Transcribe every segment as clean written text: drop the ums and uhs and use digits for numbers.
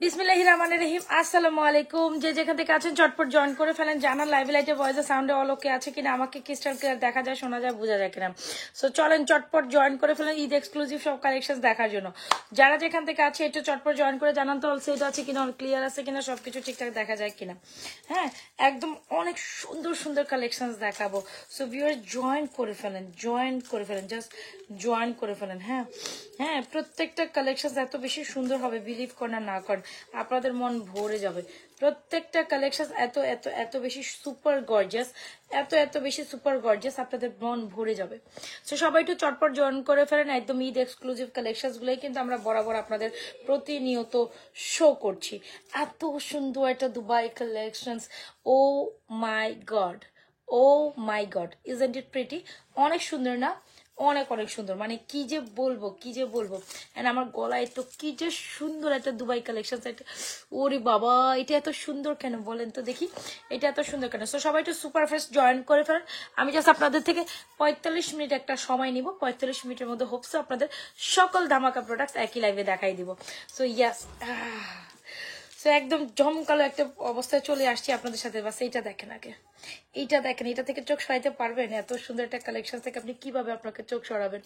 বিসমিল্লাহির রহমানির রহিম। আসসালামু আলাইকুম। যে যেখান থেকে আছেন চটপট জয়েন করে ফেলেন। জানার লাইভ লাইটে ভয়েসে সাউন্ডে অল ওকে আছে কিনা, আমাকে ক্রিস্টাল ক্লিয়ার দেখা যায়, শোনা যায়, বোঝা যায় কিনা। সো চলেন চটপট জয়েন করে ফেলেন ঈদ এক্সক্লুসিভ সব কালেকশন দেখার জন্য। যারা যেখান থেকে আছে একটু চটপট জয়েন করে জানান তো অল সেট আছে কিনা, অল ক্লিয়ার আছে কিনা, সবকিছু ঠিকঠাক দেখা যায় কিনা। হ্যাঁ, একদম অনেক সুন্দর সুন্দর কালেকশন দেখাবো। সো ভিউয়ার জয়েন করে ফেলেন, জয়েন করে ফেলেন, জাস্ট জয়েন করে ফেলেন। হ্যাঁ হ্যাঁ, প্রত্যেকটা কালেকশন এত বেশি সুন্দর হবে, বিলিভ করেন না করেন আপনাদের মন ভরে যাবে। প্রত্যেকটা কালেকশন এত এত এত বেশি সুপার গর্জিয়াস, এত এত বেশি সুপার গর্জিয়াস, আপনাদের মন ভরে যাবে। তো সবাই একটু চটপট জয়েন করে ফেলেন। একদম ঈদ এক্সক্লুসিভ কালেকশন গুলোই কিন্তু আমরা বরাবর আপনাদের প্রতিনিয়ত শো করছি। এত সুন্দর একটা Dubai collection, oh my god, oh my God, isn't it pretty? অনেক সুন্দর না? অনেক অনেক সুন্দর, মানে কি যে বলবো, কি যে বলবো। এন্ড আমার গলায় তো কি যে সুন্দর একটা দুবাই কালেকশন। ওরে বাবা, এটা এত সুন্দর কেন বলেন তো দেখি, এটা এত সুন্দর কেন? সো সবাই একটু সুপার ফাস্ট জয়েন করে ফেলেন। আমি জাস্ট আপনাদের থেকে 45 মিনিট একটা সময় নিব। 45 মিনিটের মধ্যে হোপসো আপনাদের সকল ধামাকা প্রোডাক্ট একই লাইভে দেখাই দিব। সো ইয়াস, সো একদম জমকালো একটা অবস্থায় চলে আসছি আপনাদের সাথে। বাস এইটা দেখেন আগে, এইটা দেখেন, এটা থেকে চোখ সরাইতে পারবেন? এত সুন্দর একটা কালেকশন থেকে আপনি কিভাবে আপনাকে চোখ সরাবেন?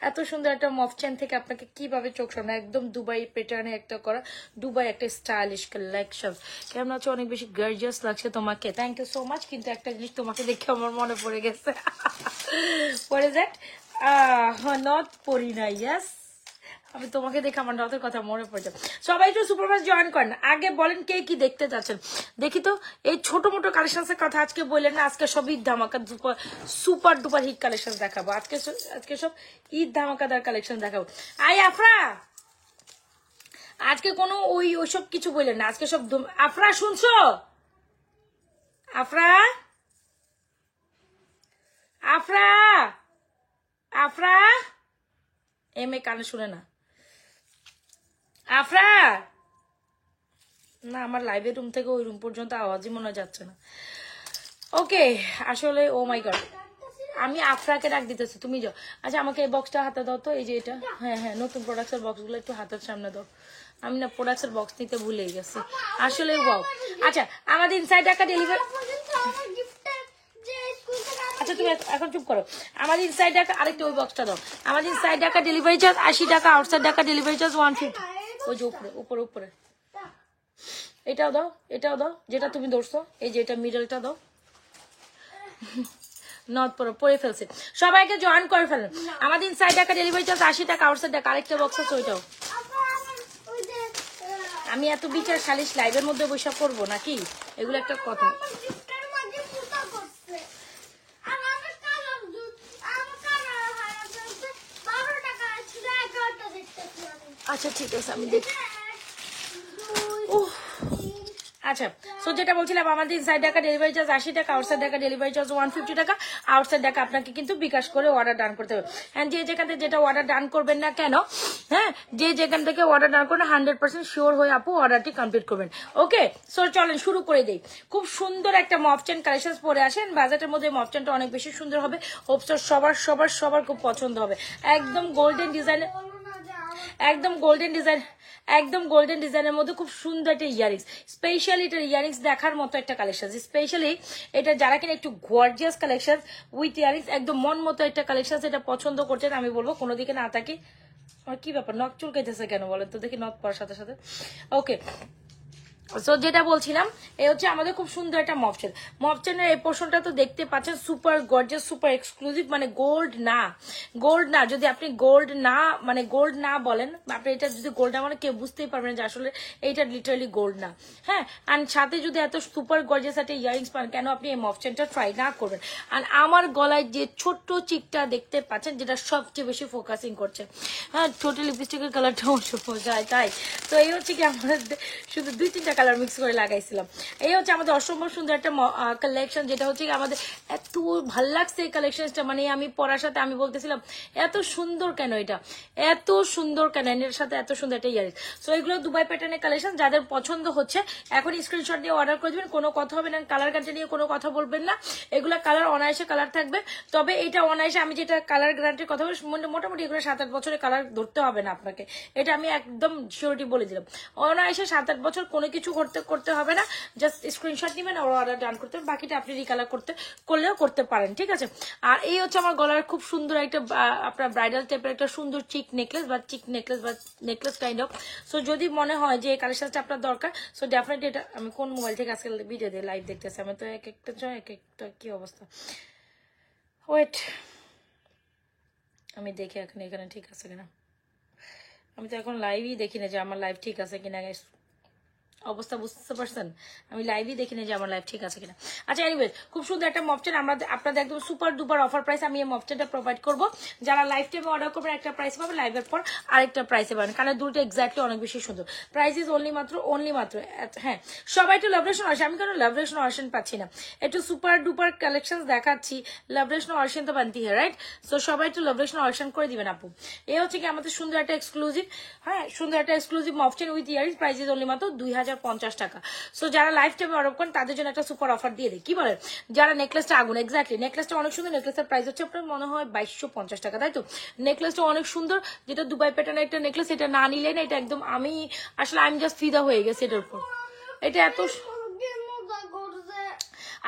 এত সুন্দর একটা মফ চেন থেকে আপনাকে কিভাবে চোখ সরাবেন? একদম দুবাই প্যাটার্নে একটা করা, দুবাই একটা স্টাইলিশ কালেকশন। কেমন আছে? অনেক বেশি গর্জিয়াস লাগছে তোমাকে, থ্যাংক ইউ সো মাচ। কিন্তু একটা জিনিস তোমাকে দেখে আমার মনে পড়ে গেছে। What is that? নট পরি না, ইয়াস, আমি তোমাকে দেখে আমার নতুন কথা মনে পড়ে যাবে। সবাই একটু সুপারফাস্ট জয়েন করেন। আগে বলেন কে কি দেখতে চাচ্ছেন, দেখি তো। এই ছোট মোটো কালেকশনের কথা আজকে বললেন না, আজকে সব ঈদ ধামাকা সুপার ডুপার হিট কালেকশন দেখাবো। আজকে সব ঈদ ধামাকাদার কালেকশন দেখাবো। আই আফরা, আজকে কোনো ওইসব কিছু বললেন না, আজকে সব আফরা শুনছো? আফরা, আফরা, আফরা, এম এ কানে শুনে না। আফরা, না আমার লাইভের রুম থেকে ওই রুম পর্যন্ত আওয়াজই মনে যাচ্ছে না। ওকে, আসলে ও মাই গড, আমি আফরাকে ডাক দিতেছি, তুমি যাও। আচ্ছা আমাকে এই বক্সটা হাতে দাও তো, এই যে এটা। হ্যাঁ হ্যাঁ, নতুন প্রোডাক্টসের বক্সগুলো একটু হাতের সামনে দাও। আমি না প্রোডাক্টসের বক্স নিতে ভুলেই গেছি আসলে। ওয়াও, আচ্ছা আমাদের ইনসাইড ঢাকা ডেলিভারি, আচ্ছা তুমি এখন চুপ করো। আমাদের ইনসাইড ঢাকা আরেকটা ওই বক্সটা দাও। আমাদের ইনসাইড ঢাকা ডেলিভারি চার্জ 80 টাকা, আউটসাইড ঢাকা ডেলিভারি চার্জ 150। ওই যে উপরে উপরে উপরে, এটাও দাও, এটাও দাও, যেটা তুমি ধরছো, এই যে এটা মিডলটা দাও। নট পরে ফেলছে। সবাইকে জয়েন করে ফেলেন। আমাদের ইনসাইড ঢাকা ডেলিভারি চার্জ 80 টাকা, আউটসাইড ঢাকা আরেকটা বক্স আছে ওইটাও। আমি এত বিচার সালিশ লাইভের মধ্যে বৈশাখ করবো নাকি? এগুলো একটা কথা। আচ্ছা ঠিক আছে, আমি দেখি। আচ্ছা, সো যেটা বলছিলাম, আমাদের ইনসাইড ঢাকা ডেলিভারি চার্জ 80 টাকা, আউটসাইড ঢাকা ডেলিভারি চার্জ 150 টাকা। আউটসাইড ঢাকা আপনাকে কিন্তু বিকাশ করে অর্ডার ডান করতে হবে। এন্ড যে যেখান থেকে যেটা অর্ডার ডান করবেন না কেন, হ্যাঁ, যে যেখান থেকে অর্ডার ডান করবেন 100% শিওর হয়ে আপু অর্ডারটি কমপ্লিট করবেন। ওকে, সো চলেন শুরু করে দেই। খুব সুন্দর একটা মফ চেন কালেকশন পরে আসেন। বাজেটের মধ্যে মফ চেনটা অনেক বেশি সুন্দর হবে। হোপসো সবার সবার সবার খুব পছন্দ হবে। একদম গোল্ডেন ডিজাইন, একদম গোল্ডেন ডিজাইন, একদম গোল্ডেন ডিজাইনের মধ্যে খুব সুন্দর একটা ইয়ারিংস। স্পেশালি এটা ইয়ারিংস দেখার মতো একটা কালেকশন। স্পেশালি এটা যারা কিনা একটু গর্জিয়াস কালেকশন উইথ ইয়ারিংস, একদম মন মতো একটা কালেকশন, এটা পছন্দ করছেন। আমি বলবো কোনো দিকে না তাকি। আমার কি ব্যাপার, নখ চুলকাইতেছে কেন বলেন তো দেখি, নখ পড়ার সাথে সাথে। ওকে, সো যেটা বলছিলাম, এই হচ্ছে আমাদের খুব সুন্দর একটা মফচেন। মফচেনের এই পোর্শনটা তো দেখতে পাচ্ছেন, সুপার গর্জিয়াস, সুপার এক্সক্লুসিভ, মানে গোল্ড না, গোল্ড না। যদি আপনি গোল্ড না মানে গোল্ড না বলেন, আপনি এটা যদি গোল্ড না মানে কেউ বুঝতেই পারবেন যে আসলে এইটা লিটারালি গোল্ড না। হ্যাঁ, আর সাথে যদি এত সুপার গর্জিয়াস একটা ইয়ারিংস পান, কেন আপনি এই মফচেনটা ট্রাই না করবেন? আর আমার গলায় যে ছোট্ট চিকটা দেখতে পাচ্ছেন, যেটা সবচেয়ে বেশি ফোকাসিং করছে, হ্যাঁ, ছোট লিপস্টিকের কালারটাও যায় তাই। তো এই হচ্ছে কি আমাদের শুধু 2-3টা কালার মিক্স করে লাগাইছিলাম। এই হচ্ছে আমাদের অসম্ভব সুন্দর একটা কালেকশন, যেটা হচ্ছে আমাদের এত ভাল লাগছে এই কালেকশনটা, মানে আমি পরার সাথে আমি বলতেছিলাম এত সুন্দর কেন, এটা এত সুন্দর কেন, এর সাথে এত সুন্দর একটা ইয়ারিং। সো এগুলো দুবাই প্যাটার্নের কালেকশন, যাদের পছন্দ হচ্ছে এখন স্ক্রিনশট দিয়ে অর্ডার করে দেবেন, কোনো কথা হবে না, কালার গ্যারান্টি নিয়ে কোনো কথা বলবেন না, এগুলো কালার অনায়াসে কালার থাকবে। তবে এটা অনায়াসে আমি যেটা কালার গ্যারান্টির কথা বলি, মোটামুটি এগুলো 7-8 বছরের কালার ধরতে হবে না আপনাকে, এটা আমি একদম শিওরিটি বলে দিলাম। অনায়াসে 7-8 বছর কোনো কিছু করতে হবে না, জাস্ট স্ক্রিনশট নেবেন আর অর্ডার ডান করতে, বাকিটা আপনি রিকালার করলেও করতে পারেন, ঠিক আছে। আর এই হচ্ছে আমার গলার খুব সুন্দর একটা আপনার ব্রাইডাল টাইপের একটা সুন্দর চিক নেকলেস বা নেকলেস কাইন্ড অফ। সো যদি মনে হয় যে এই কালেকশনটা আপনার দরকার, সো ডেফিনেটলি এটা, আমি কোন মোবাইল থেকে আজকাল ভিডিও দিয়ে লাইভ দেখতেছি, আমি তো এক একটা কি অবস্থা, ওয়েট আমি দেখি এখন এখানে ঠিক আছে কিনা, আমি তো এখন লাইভই দেখি না যে আমার লাইভ ঠিক আছে কিনা, অবস্থা বুঝতে পারছেন, আমি লাইভই দেখি না যে আমার লাইভ ঠিক আছে কিনা। আচ্ছা এনিওয়েজ, খুব সুন্দর একটা মপচেন আমরা আপনাদের একদম সুপার ডুপার অফার প্রাইস আমি এই মপচেনটা প্রোভাইড করবো। যারা লাইভ টাইমে অর্ডার করবেন একটা প্রাইস পাবেন, লাইভের পর আরেকটা প্রাইসে পাবেন, কারণ দুটো এক্স্যাক্টলি অনেক বেশি সুন্দর। প্রাইস ইজ অনলি মাত্র হ্যাঁ, সবাই একটু লাভরেশন আসে, আমি কেন লাভরেশন অর্শন পাচ্ছি না, একটু সুপার ডুপার কালেকশন দেখাচ্ছি, লাভরেশন অর্শন তো বানতি হ্যাঁ রাইট। সো সবাই একটু লাভরেশন অর্শন করে দিবেন আপু। এই হচ্ছে কি আমাদের সুন্দর একটা এক্সক্লুসিভ, হ্যাঁ সুন্দর একটা এক্সক্লুসিভ মপচেন with earrings, price is only মাত্র 2050 টাকা। সো যারা লাইফ টাইমে অর্ডার করেন তাদের জন্য একটা সুপার অফার দিয়ে দেয়, কি বলেন, যারা নেকলেসটা আগুন, এক্স্যাক্টলি নেকলেসটা অনেক সুন্দর, নেকলেসের প্রাইস হচ্ছে আপনার মনে হয় 2250 টাকা, তাই তো। নেকলেসটা অনেক সুন্দর, যেটা দুবাই প্যাটার্নের একটা নেকলেস, এটা না নিলে না, এটা একদম আমি আসলে আমি জাস্ট ফিদা হয়ে গেছি এটার উপর, এটা এত।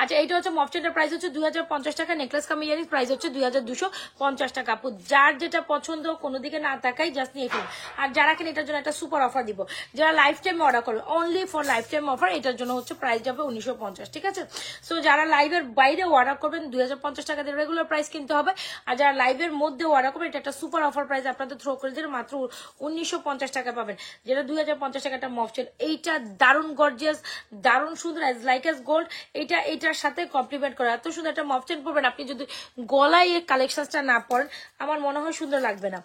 আচ্ছা এইটা হচ্ছে মপচেনটার প্রাইস হচ্ছে 2050 টাকা, নেকলেস কাম ইয়ারিংস প্রাইস হচ্ছে 2250 টাকা। আপু যার যেটা পছন্দ কোনো দিকে না তাকাই জাস্ট নিয়ে ফেলুন। আর যারা কিনা এটার জন্য একটা সুপার অফার দিব, যারা লাইফ টাইম অর্ডার করবে, only for life time offer, এটার জন্য হচ্ছে প্রাইস যাবে 1950, ঠিক আছে। সো যারা লাইভের বাইরে অর্ডার করবেন 2050 টাকা দিয়ে রেগুলার প্রাইস কিনতে হবে, আর যারা লাইভের মধ্যে অর্ডার করবেন এটা একটা সুপার অফার প্রাইস আপনাদের থ্রো করে দিলে মাত্র 1950 টাকা পাবেন, যেটা 2050 টাকাটা মপচেন। এইটা দারুণ গর্জিয়াস, দারুণ সুন্দর, অ্যাজ লাইক অ্যাজ গোল্ড, এটার সাথে কমপ্লিমেন্ট করে এত সুন্দর একটা মপচেন পরবেন। আপনি যদি গলায় এই কালেকশনটা না পরেন আমার মনে হয় সুন্দর লাগবে না,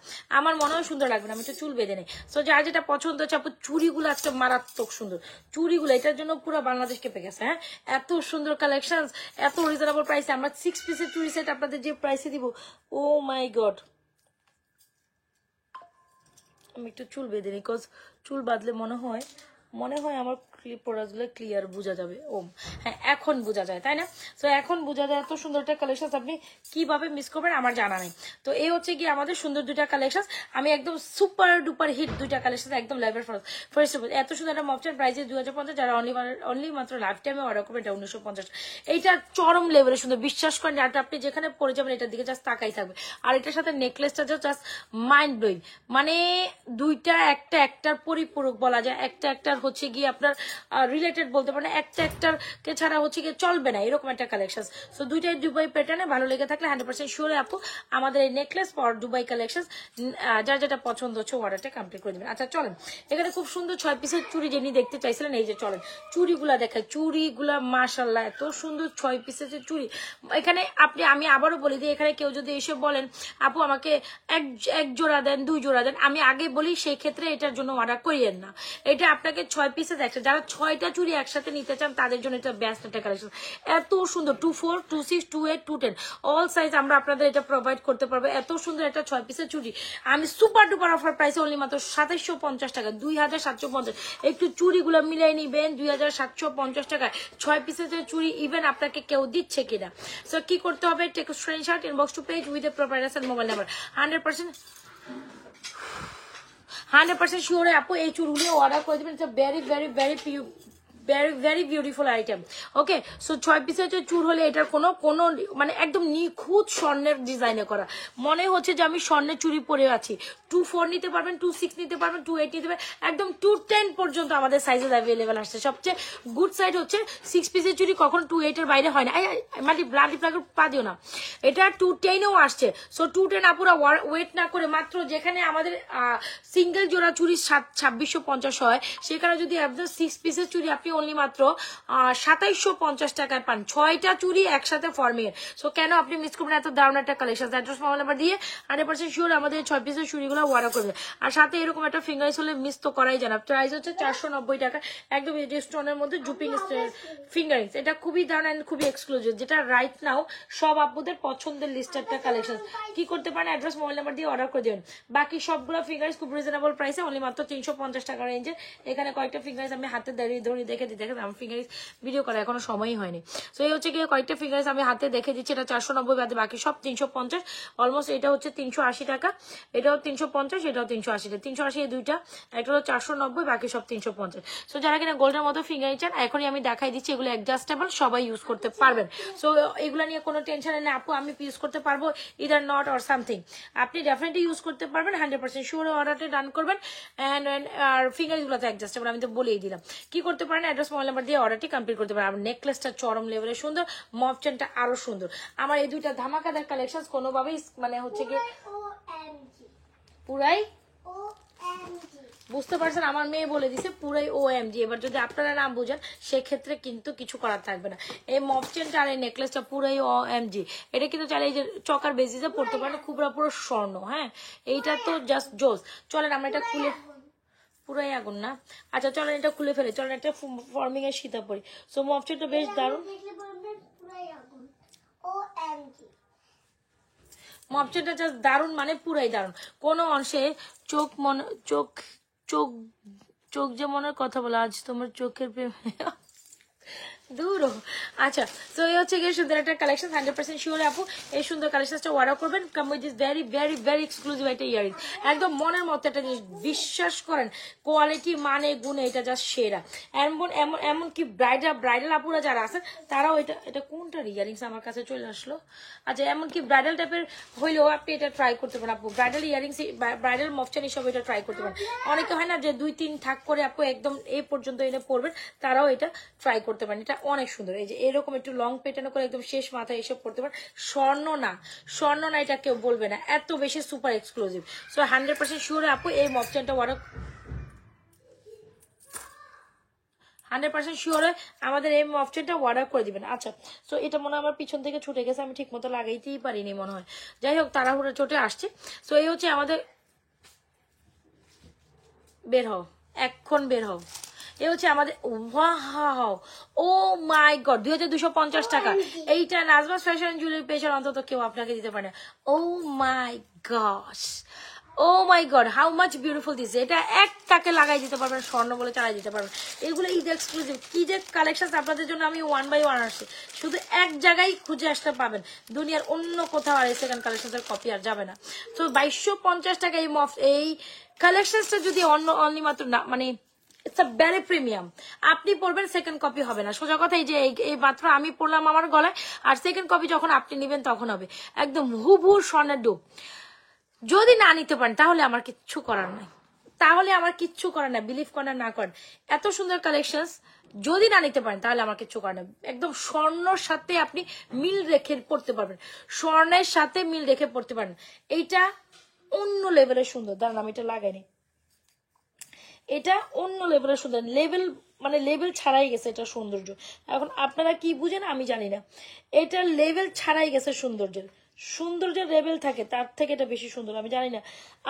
আমি একটু চুল বেঁধে নেই। সো যার যেটা পছন্দ হচ্ছে আপু, চুড়িগুলো আজকে মারাত্মক সুন্দর, চুড়িগুলো এটার জন্য পুরো বাংলাদেশ কেঁপে গেছে। হ্যাঁ এত সুন্দর কালেকশন, এত রিজনেবল প্রাইসে আমরা 6 পিসের চুড়ি সেট আপনাদের যে প্রাইসে দিব, ও মাই গড। আমি একটু চুল বেঁধে নিই, বিকজ চুল বাঁধলে মনে হয় আমার প্রোডাক্টগুলো ক্লিয়ার বোঝা যাবে। ও হ্যাঁ এখন বোঝা যায়, তাই না। সো এখন বোঝা যায়, এত সুন্দর একটা কালেকশন আপনি কিভাবে মিস করবেন আমার জানা নেই। তো এই হচ্ছে কি আমাদের সুন্দর দুইটা কালেকশন, আমি একদম সুপার ডুপার হিট দুইটা কালেকশন একদম লাইভের ফার্স্ট অফ এত সুন্দর একটা মপচেন প্রাইসে 2050, যারা অনলি মাত্র লাইফ টাইমে অর্ডার করবেন এটা 1950। এইটা চরম লেভেলের সুন্দর, বিশ্বাস করেন, আর আপনি যেখানে পড়ে যাবেন এটার দিকে জাস্ট তাকাই থাকবে। আর এটার সাথে নেকলেসটা জাস্ট মাইন্ড ব্লোয়িং, মানে দুইটা একটার পরিপূরক বলা যায়, একটার হচ্ছে গিয়ে আপনার রিলেটেড বলতে পারেন, একটার কে ছাড়া হচ্ছে গিয়ে চলবে না, এরকম একটা কালেকশন। সো দুইটাই দুবাই প্যাটার্নে ভালো লেগে থাকলে 100% শিওর আপু আমাদের এই নেকলেস ফর দুবাই কালেকশন, যার যেটা পছন্দ হচ্ছে অর্ডারটা কমপ্লিট করে দেবেন। আচ্ছা চলেন, এখানে খুব সুন্দর 6 পিসের চুড়ি যিনি দেখতে চাইছিলেন, এই যে চলেন চুড়িগুলা দেখায়, চুড়িগুলা মাশাআল্লাহ এত সুন্দর 6 পিসের চুড়ি। এখানে আমি আবারও বলি যে এখানে কেউ যদি এসে বলেন আপু আমাকে এক জোড়া দেন, 2 জোড়া দেন, আমি আগে বলি সেই ক্ষেত্রে এটার জন্য অর্ডার করিয়েন না, এটা আপনাকে 6 পিসের একটা, যারা 6টা চুড়ি একসাথে নিতে চান তাদের জন্য এটা বেস্ট একটা কালেকশন। এত সুন্দর 24, 26, 28, 210 অল সাইজ আমরা আপনাদের এটা প্রোভাইড করতে পারবো। এত সুন্দর একটা 6 পিসের চুড়ি আমি সুপার ডুপার অফার প্রাইসে অনলি মাত্র 2750 টাকা, 2750। একটু চুড়িগুলো মিলাই নিবেন 2750 টাকায় 6 পিসের চুড়ি, ইভেন আপনাকে কেউ দিচ্ছে কিনা। সো কি করতে হবে, take screenshot, inbox to page with a proper address and mobile number. 100% sure আপু এই চুড়গুলো অর্ডার করে দেবেন, it's very very very very beautiful item. Okay so 6 পিসের চুড় হলে এটার কোনো মানে একদম নিখুঁত স্বর্ণের ডিজাইনে করা, মনে হচ্ছে যে আমি স্বর্ণের চুড়ি পরে আছি। 24 নিতে পারবেন, 26 নিতে পারবেন, 28 নিতে পারবেন, একদম 210 পর্যন্ত আমাদের সাইজেস অ্যাভেলেবেল আসছে। সবচেয়ে গুড সাইড হচ্ছে 6 পিসের চুড়ি কখনো 28 এর বাইরে হয় না, মানে ব্লাডি প্লাগ পা দিও না, এটা 210ও আসছে। সো 210 আপুরা ওয়েট না করে মাত্র, যেখানে আমাদের সিঙ্গেল জোড়া চুড়ি 2650 হয়, সেখানে যদি আপনার 6 পিসের চুড়ি আপনি অনলি মাত্র 2750 টাকায় পান 6টা চুড়ি একসাথে ফর্মের। সো কেন আপনি মিস করবেন এত দারুণ একটা কালেকশন। অ্যাড্রেস মোবাইল নাম্বার দিয়ে 100% শিওর আমাদের 6 পিসের চুড়িগুলো অর্ডার করবে। আর সাথে এরকম একটা ফিঙ্গারিংস হলে মিস তো করাই জানা। প্রাইস হচ্ছে 490 টাকা, একদম স্টোনের মধ্যে জুপিং ফিঙ্গারিংস। এটা খুবই দারুণ এন্ড খুবই এক্সক্লুসিভ, যেটা রাইট নাও সব আপুদের পছন্দের লিস্ট একটা কালেকশন। কি করতে পারেন, অ্যাড্রেস মোবাইল নাম্বার দিয়ে অর্ডার করে দেবেন। বাকি সবগুলো ফিঙ্গারিংস খুব রিজনেবল প্রাইসে, অনলি মাত্র 350 টাকা রেঞ্জে। এখানে কয়েকটা ফিঙ্গারিংস আমি হাতে দাঁড়িয়ে ধরে দেখে দিই, দেখে আমার ফিঙ্গারিংস ভিডিও করা এখনো সময়ই হয়নি। সো এই হচ্ছে গিয়ে কয়েকটা ফিঙ্গারিংস আমি হাতে দেখে দিচ্ছি। এটা 490 বাদে বাকি সব 350 অলমোস্ট। এটা হচ্ছে 380 টাকা, এটাও 350, এটাও 380 টাকা। 380 এই দুইটা, একটা হলো 490, বাকি সব 350। সো যারা কিনা গোল্ডের মতো ফিঙ্গারিং চান এখনই আমি দেখাই দিচ্ছি, এগুলো অ্যাডজাস্টেবল, সবাই ইউজ করতে পারবেন। সো এগুলো নিয়ে কোনো টেনশন নেই আপু আমি ইউজ করতে পারবো ইদার নট অর সামথিং, আপনি ডেফিনেটলি ইউজ করতে পারবেন 100% শিওর। অর্ডারটা ডান করবেন এন্ড আর ফিঙ্গারিংগুলো তো অ্যাডজাস্টেবল আমি তো বলেই দিলাম। কি করতে পারেন, অ্যাড্রেস মোবাইল নাম্বার দিয়ে অর্ডারটি কমপ্লিট করতে পারেন। আমার নেকলেসটা চরম লেভেলে সুন্দর, মফ চেনটা আরো সুন্দর। আমার এই দুইটা ধামাকাদার কালেকশন কোনোভাবেই মানে হচ্ছে কি পুরাই বুঝতে পারছেন, আমার মেয়ে বলে দিছে পুরাই OMG। এবার যদি আপনারা না বুঝেন সেক্ষেত্রে কিন্তু কিছু করার থাকবে না। এই মফ চেনটা আর এই নেকলেসটা পুরাই OMG। এটা কিন্তু চাইলে এই যে চকার বেজিসে পড়তে পারেন, খুব পুরো স্বর্ণ। হ্যাঁ এইটা তো জাস্ট জোস। চলেন আমরা এটা খুলে, পুরাই আগুন না, আচ্ছা চলেন এটা খুলে ফেলে, চলেন একটা ফর্মিং এর সীতা পরি। সো মফ চেনটা বেশ দারুণ, মপচেনটা জাস্ট দারুণ, মানে পুরাই দারুণ। কোনো অংশে চোখ মনে চোখ চোখ চোখ যে মনের কথা বলে আজ তোমার চোখের প্রেম দূর। আচ্ছা তো এই হচ্ছে গিয়ে সুন্দর একটা কালেকশন, 100% শিওর আপু এই সুন্দর কালেকশনটা অর্ডার করবেন। Come with this very very very exclusive একটা ইয়ারিং, একদম মনের মতো একটা জিনিস। বিশ্বাস করেন কোয়ালিটি মানে গুণে এটা জাস্ট সেরা। এমন এমন এমনকি ব্রাইডাল আপুরা যারা আছেন তারাও এটা, এটা কোনটার ইয়ারিংস আমার কাছে চলে আসলো। আচ্ছা এমনকি ব্রাইডাল টাইপের হইলেও আপনি এটা ট্রাই করতে পারেন আপু, ব্রাইডাল ইয়ারিংস ব্রাইডাল মফচান হিসেবে এটা ট্রাই করতে পারেন। অনেকে হয় না যে 2-3 থাক করে আপু একদম এই পর্যন্ত এনে পড়বেন, তারাও এটা ট্রাই করতে পারেন। এটা অনেক সুন্দর, এই যে এরকম একটু লং পেটানো করে একদম শেষ মাথায় এসব করতে পারেন। স্বর্ণ না, স্বর্ণ না, এটা কেউ বলবে না, এত বেশি সুপার এক্সক্লুসিভ। সো 100% শিওর আপু এই মফচানটা অর্ডার 100% শিওর আমাদের এই মফচেনটা অর্ডার করে দিবেন। আচ্ছা সো এটা মনে হয় আমার পিছন থেকে ছুটে গেছে, আমি ঠিক মতো লাগাইতেই পারিনি মনে হয়। যাই হোক তাড়াহুড়ো চটে আসছে। সো এই হচ্ছে আমাদের, বের হও এখন বের হও। এ হচ্ছে আমাদের ও মাই গড 2250 টাকা। এইটা নাজমাস ফ্যাশন জুয়েলারি পেজের অন্তত কেউ আপনাকে দিতে পারে না। Oh my gosh, oh my god how much beautiful this. এটা এক টাকে লাগাই দিতে পারবেন, স্বর্ণ বলে চালাই দিতে পারবেন। এগুলো ঈদ এক্সক্লুসিভ কি যে কালেকশন আপনাদের জন্য আমি 1 বাই 1 আসছি, শুধু এক জায়গায় খুঁজে আসতে পাবেন, দুনিয়ার অন্য কোথাও আর এই সেকেন্ড কালেকশনের কপি আর যাবে না। তো 2250 টাকা এই কালেকশনটা যদি অনলি মাত্র না মানে ইটস আ ভেরি প্রিমিয়াম, আপনি পড়বেন সেকেন্ড কপি হবে না। সোজা কথা এই যে এই মাত্র আমি পড়লাম আমার গলায়, আর সেকেন্ড কপি যখন আপনি নেবেন তখন হবে একদম হুবহু স্বর্ণের ডুব। যদি না নিতে পারেন তাহলে আমার কিচ্ছু করার নাই, তাহলে আমার কিচ্ছু করার নাই, বিলিভ করেন না করেন। এত সুন্দর কালেকশন যদি না নিতে পারেন তাহলে আমার কিচ্ছু করার নাই। একদম স্বর্ণর সাথে আপনি মিল রেখে পড়তে পারবেন, স্বর্ণের সাথে মিল রেখে পড়তে পারেন। এইটা অন্য লেভেলের সুন্দর, দাঁড়ান আমি এটা লাগাইনি, এটা অন্য লেভেলের সুন্দর, লেভেল মানে লেভেল ছাড়াই গেছে এটা সৌন্দর্য। এখন আপনারা কি বুঝেন আমি জানি না, এটা লেভেল ছাড়াই গেছে সৌন্দর্যের। সৌন্দর্যের লেভেল থাকে তার থেকে এটা বেশি সুন্দর, আমি জানি না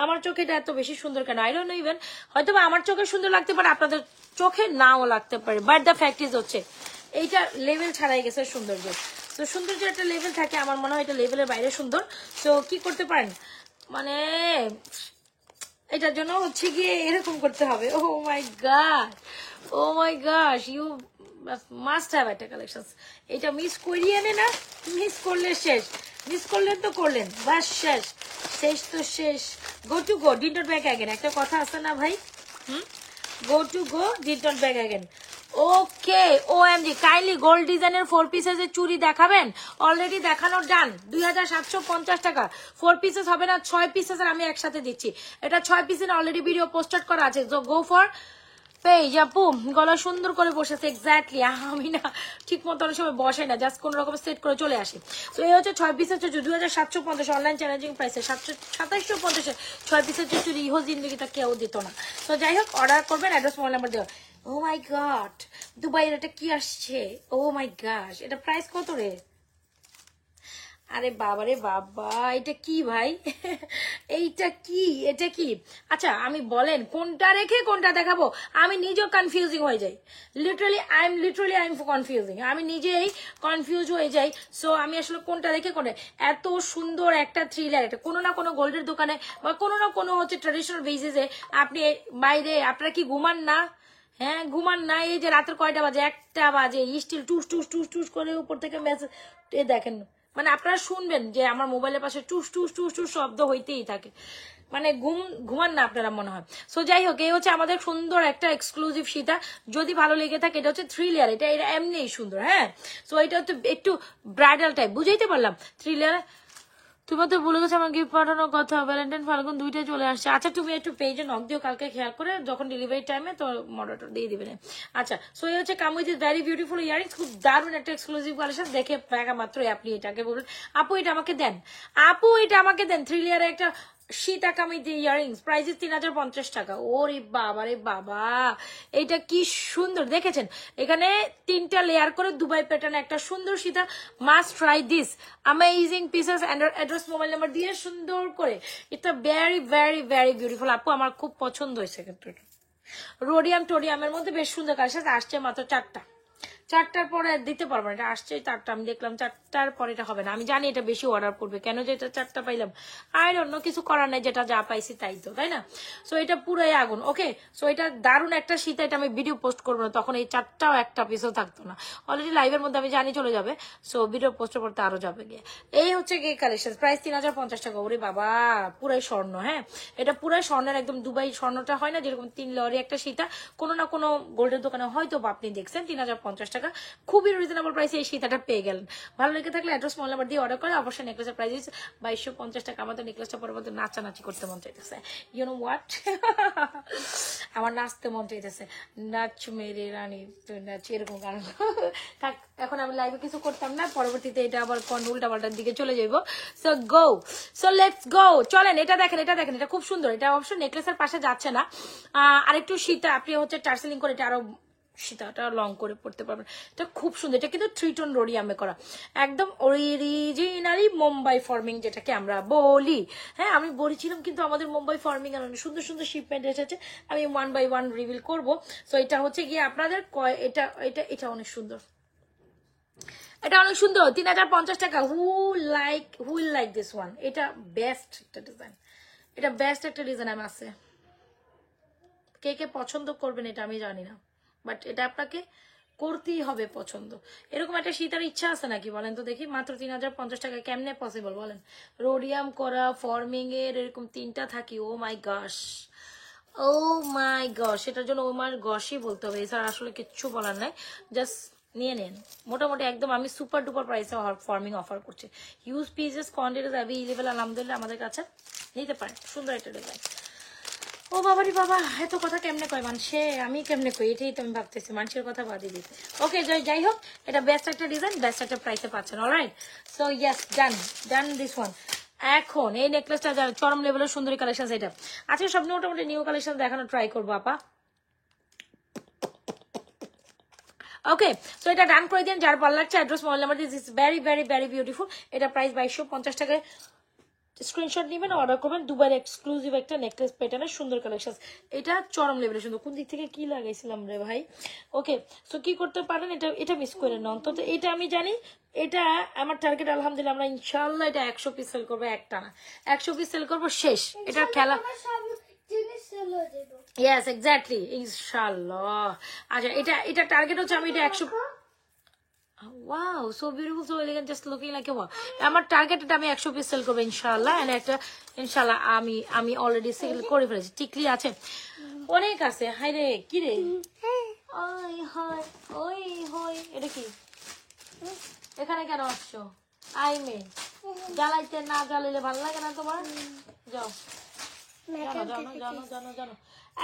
আমার চোখে এটা এত বেশি সুন্দর কেন। আই ডোন্ট নো ইভেন, হয়তো আমার চোখে সুন্দর লাগতে পারে, আপনাদের চোখে নাও লাগতে পারে, বাট দ্য ফ্যাক্ট ইজ হচ্ছে এইটা লেভেল ছাড়াই গেছে সৌন্দর্য। তো সৌন্দর্যের একটা লেভেল থাকে, আমার মনে হয় এটা লেভেলের বাইরে সুন্দর। তো কি করতে পারেন মানে এটার জন্য হচ্ছে গিয়ে এরকম করতে হবে। Oh my god, oh my gosh, you must have একটা কালেকশন। এটা মিস করিয়ে নে না, মিস করলে শেষ, মিস করলেন তো করলেন, বাস শেষ, শেষ তো শেষ। Go to go did not back again, একটা কথা আছে না ভাই, go to go did not back again. Okay OMG kindly gold ডিজাইনের 4 পিসেস এর চুড়ি দেখাবেন, অলরেডি দেখানোর ডান। 2750 টাকা 4 পিসেস হবে না, 6 পিসেস আমি একসাথে দিচ্ছি। এটা 6 পিসের অলরেডি ভিডিও পোস্টেড করা আছে, সো গো ফর পেজ। আপু গলা সুন্দর করে বসেছে, এক্স্যাক্টলি আমি না ঠিক মতো অনেক সময় বসে না, জাস্ট কোন রকম সেট করে চলে আসে। তো এই হচ্ছে 6 পিসের চুড়ি 2750 অনলাইন চ্যালেঞ্জিং প্রাইসে, 2750 6 পিসের চুড়ি ইহো জিন্দগিটা কেউ দিত না। তো যাই হোক অর্ডার করবেন, অ্যাড্রেস মোবাইল নাম্বার দেওয়া ও মাই গড, দুবাইয়ের এটা কি আসছে, ও মাই গশ, এটা প্রাইস কত রে? আরে বাবা রে বাবা, এটা কি ভাই? এইটা কি, এটা কি? আচ্ছা আমি বলেন কোনটা রেখে কোনটা দেখাবো, আমি নিজেও কনফিউজিং হয়ে যাই। লিটারালি আই এম কনফিউজিং, আমি নিজেই কনফিউজ হয়ে যাই। সো আমি আসলে কোনটা রেখে কোনটা, এত সুন্দর একটা থ্রিলার, এটা কোনো না কোনো গোল্ডের দোকানে বা কোনো না কোনো হচ্ছে ট্রেডিশনাল বেসিসে আপনি বাইরে, আপনারা কি ঘুমান না? হ্যাঁ ঘুমান না, এই যে রাতের কয়টা বাজে, 1টা বাজে, স্টিল টুস টুস টুস টুস করে উপর থেকে মেসেজ দেখেন। মানে আপনারা শুনবেন যে আমার মোবাইলের পাশে টুস টুস টুস টুস শব্দ হইতেই থাকে, মানে ঘুমান না আপনারা মনে হয়। সো যাই হোক, এই হচ্ছে আমাদের সুন্দর একটা এক্সক্লুসিভ সীতা, যদি ভালো লেগে থাকে। এটা হচ্ছে 3 লেয়ার, এটা এমনিই সুন্দর। হ্যাঁ, সো এটা হচ্ছে একটু ব্রাইডাল টাইপ, বুঝাইতে পারলাম? 3 লেয়ার। তোমার তো ভুলে গেছে আমার গিফট পাঠানোর কথা, ভ্যালেন্টাইন ফাল্গুন 2টায় চলে আসছে। আচ্ছা তুমি একটু পেজে নক দিও কালকে খেয়াল করে, যখন ডেলিভারি টাইমে তো মডারটা দিয়ে দিবেন। আচ্ছা, সো এই হচ্ছে come with very beautiful earrings, খুব দারুণ একটা এক্সক্লুসিভ কালেকশন। দেখে দেখা মাত্রই আপনি এটাকে বলবেন আপু এটা আমাকে দেন, আপু এটা আমাকে দেন। 3 লেয়ারে একটা সীতাকামি দিয়ে ইয়ারিংস, প্রাইস 3050 টাকা। ওরে বাবা রে বাবা, এটা কি সুন্দর দেখেছেন, এখানে 3টা লেয়ার করে দুবাই প্যাটার্ন একটা সুন্দর Sita. Must try this amazing pieces, address mobile number দিয়ে সুন্দর করে। এটা ভেরি ভেরি ভেরি বিউটিফুল আপু, আমার খুব পছন্দ হয়েছে। কিন্তু রোডিয়াম টোডিয়ামের মধ্যে বেশ সুন্দর কালেকশন আসছে, মাত্র 4টার পরে দিতে পারবো না, এটা আসছে 4টা, আমি দেখলাম 4টার পরে এটা হবে না। আমি জানি এটা বেশি অর্ডার করবে, কেন যে এটা 4টা পাইলাম, আর অন্য কিছু করার নাই, যেটা যা পাইছি তাই তো, তাই না? সো এটা পুরোই আগুন। ওকে, সো এটা দারুণ একটা শীত, এটা আমি ভিডিও পোস্ট করবো না, তখন এই 4টাও একটা পিসও থাকতো না। অলরেডি লাইভের মধ্যে আমি জানি চলে যাবে, সো ভিডিও পোস্ট করতে আরো যাবে গিয়ে। এই হচ্ছে গিয়ে কালেকশন, প্রাইস 3050 টাকা। ওরে বাবা, পুরাই স্বর্ণ। হ্যাঁ, এটা পুরাই স্বর্ণের, একদম দুবাই স্বর্ণটা হয় না যেরকম 3 লরি একটা সীতা, কোনো না কোনো গোল্ডের দোকানে হয়তো আপনি দেখছেন। 3050 টাকা, খুবই রিজনেবল প্রাইসে এই সীতাটা পেয়ে গেলেন। ভালো লেগে থাকলে অ্যাড্রেস মোবাইল নাম্বার দিয়ে অর্ডার করে। অবশ্যই নেকলেসের প্রাইস 2250 টাকা। আমাদের নেকলেসটা পরে বলতে নাচানাচি করতে মন চাইতেছে, ইউ নো হোয়াট, আমার নাচতে মন চাইতেছে। নাচ মেরে রানী তুই নাচ, এরকম গান। থাক, এখন আমি লাইভে কিছু করতাম না, পরবর্তীতে এটা আবার কোন উল্টা পাল্টার দিকে চলে যাইব। So go, so let's go, চলেন। এটা দেখেন, এটা দেখেন, এটা খুব সুন্দর। এটা অবশ্য নেকলেসের পাশে যাচ্ছে না, আরেকটু সীতা আপনি হচ্ছে টার্সেলিং করে এটা আরো সীতাটা লং করে পড়তে পারবেন। এটা খুব সুন্দর, এটা কিন্তু 3 টোন রোডিয়ামে করা, একদম অরিজিনালি মুম্বাই ফর্মিং যেটাকে আমরা বলি। হ্যাঁ, আমি বলেছিলাম কিন্তু আমাদের মুম্বাই ফর্মিং এর অনেক সুন্দর সুন্দর শিপমেন্ট এসেছে, আমি 1 বাই 1 রিভিল করব। সো এটা হচ্ছে গিয়ে আপনাদের এটা এটা এটা অনেক সুন্দর, এটা অনেক সুন্দর। 3050 টাকা। Who will like this one, এটা বেস্ট একটা ডিজাইন, এটা বেস্ট একটা ডিজাইন আমি আছে। কে কে পছন্দ করবেন এটা আমি জানি না, বাট এটা আপনাকে করতেই হবে পছন্দ। এরকম একটা শীতের ইচ্ছা আছে নাকি বলেন তো দেখি? মাত্র 3050 টাকা কেমনে পসিবল বলেন? রোডিয়াম করা, ফর্মিং এর এরকম 3টা থাকি। ও মাই গশ, ও মাই গশ, এটার জন্য ও মাই গশই বলতে হবে, এছাড়া আসলে কিচ্ছু বলার নাই। জাস্ট নিয়ে নেন, মোটামুটি একদম আমি সুপার ডুপার প্রাইসে ফর্মিং অফার করছি। হিউজ পিসেস, কোয়ান্টিটিস অ্যাভেলেবেল, আলহামদুলিল্লাহ আমাদের কাছে নিতে পারেন। সুন্দর একটা ডিজাইন। ও বাবারি বাবা, এত কথা কেমনে কয় মানুষে, আমি কেমনে কই, এটাই তো আমি ভাবতেছি, মানুষের কথা বাদই দিই। ওকে, যাই হোক, এটা বেস্ট একটা ডিজাইন, বেস্ট একটা প্রাইসে পাচ্ছেন। Alright, so yes, done this one. এখন এই নেকলেসটা যারা চরম লেভেলের সুন্দরী কালেকশন, এটা আজকে সব মোটামুটি নিউ কালেকশন দেখানো ট্রাই করবো আপা। ওকে, সো এটা ডান করে দিন যার ভালো লাগছে। Address mobile number this is very very very beautiful. এটা প্রাইস 2250 টাকায়। স্ক্রিনশট নেবেন, অর্ডার করবেন। দুবার এক্সক্লুসিভ একটা নেকলেস প্যাটার্নের সুন্দর কালেকশন, এটা চরম লেভেলের সুন্দর। কোন দিক থেকে কি লাগাইছিলাম রে ভাই? ওকে, সো কি করতে পারেন, এটা মিস করে না অন্তত, এটা আমি জানি। এটা আমার টার্গেট, আলহামদুলিল্লাহ আমরা ইনশাল্লাহ এটা 100 পিস সেল করবো, একটা না 100 পিস সেল করবো, শেষ এটা খেলা। ইয়েস এক্স্যাক্টলি, ইনশাল্লাহ। আচ্ছা, এটা টার্গেট হচ্ছে আমি এটা 100। Wow, so beautiful, so elegant, just looking like a wow. আমার টার্গেট এটা আমি 100 পিস সেল করব ইনশাআল্লাহ। এন্ড একটা ইনশাআল্লাহ আমি অলরেডি সেল করে ফেলেছি। টিকলি আছে, অনেক আছে। হাই রে, কি রে? ওই হয়, ওই হয়, এটা কি? এখানে কেন আসছো? আই মে জ্বালাইতে না জ্বালাইলে ভালো লাগে না তোমার? যাও, জানো।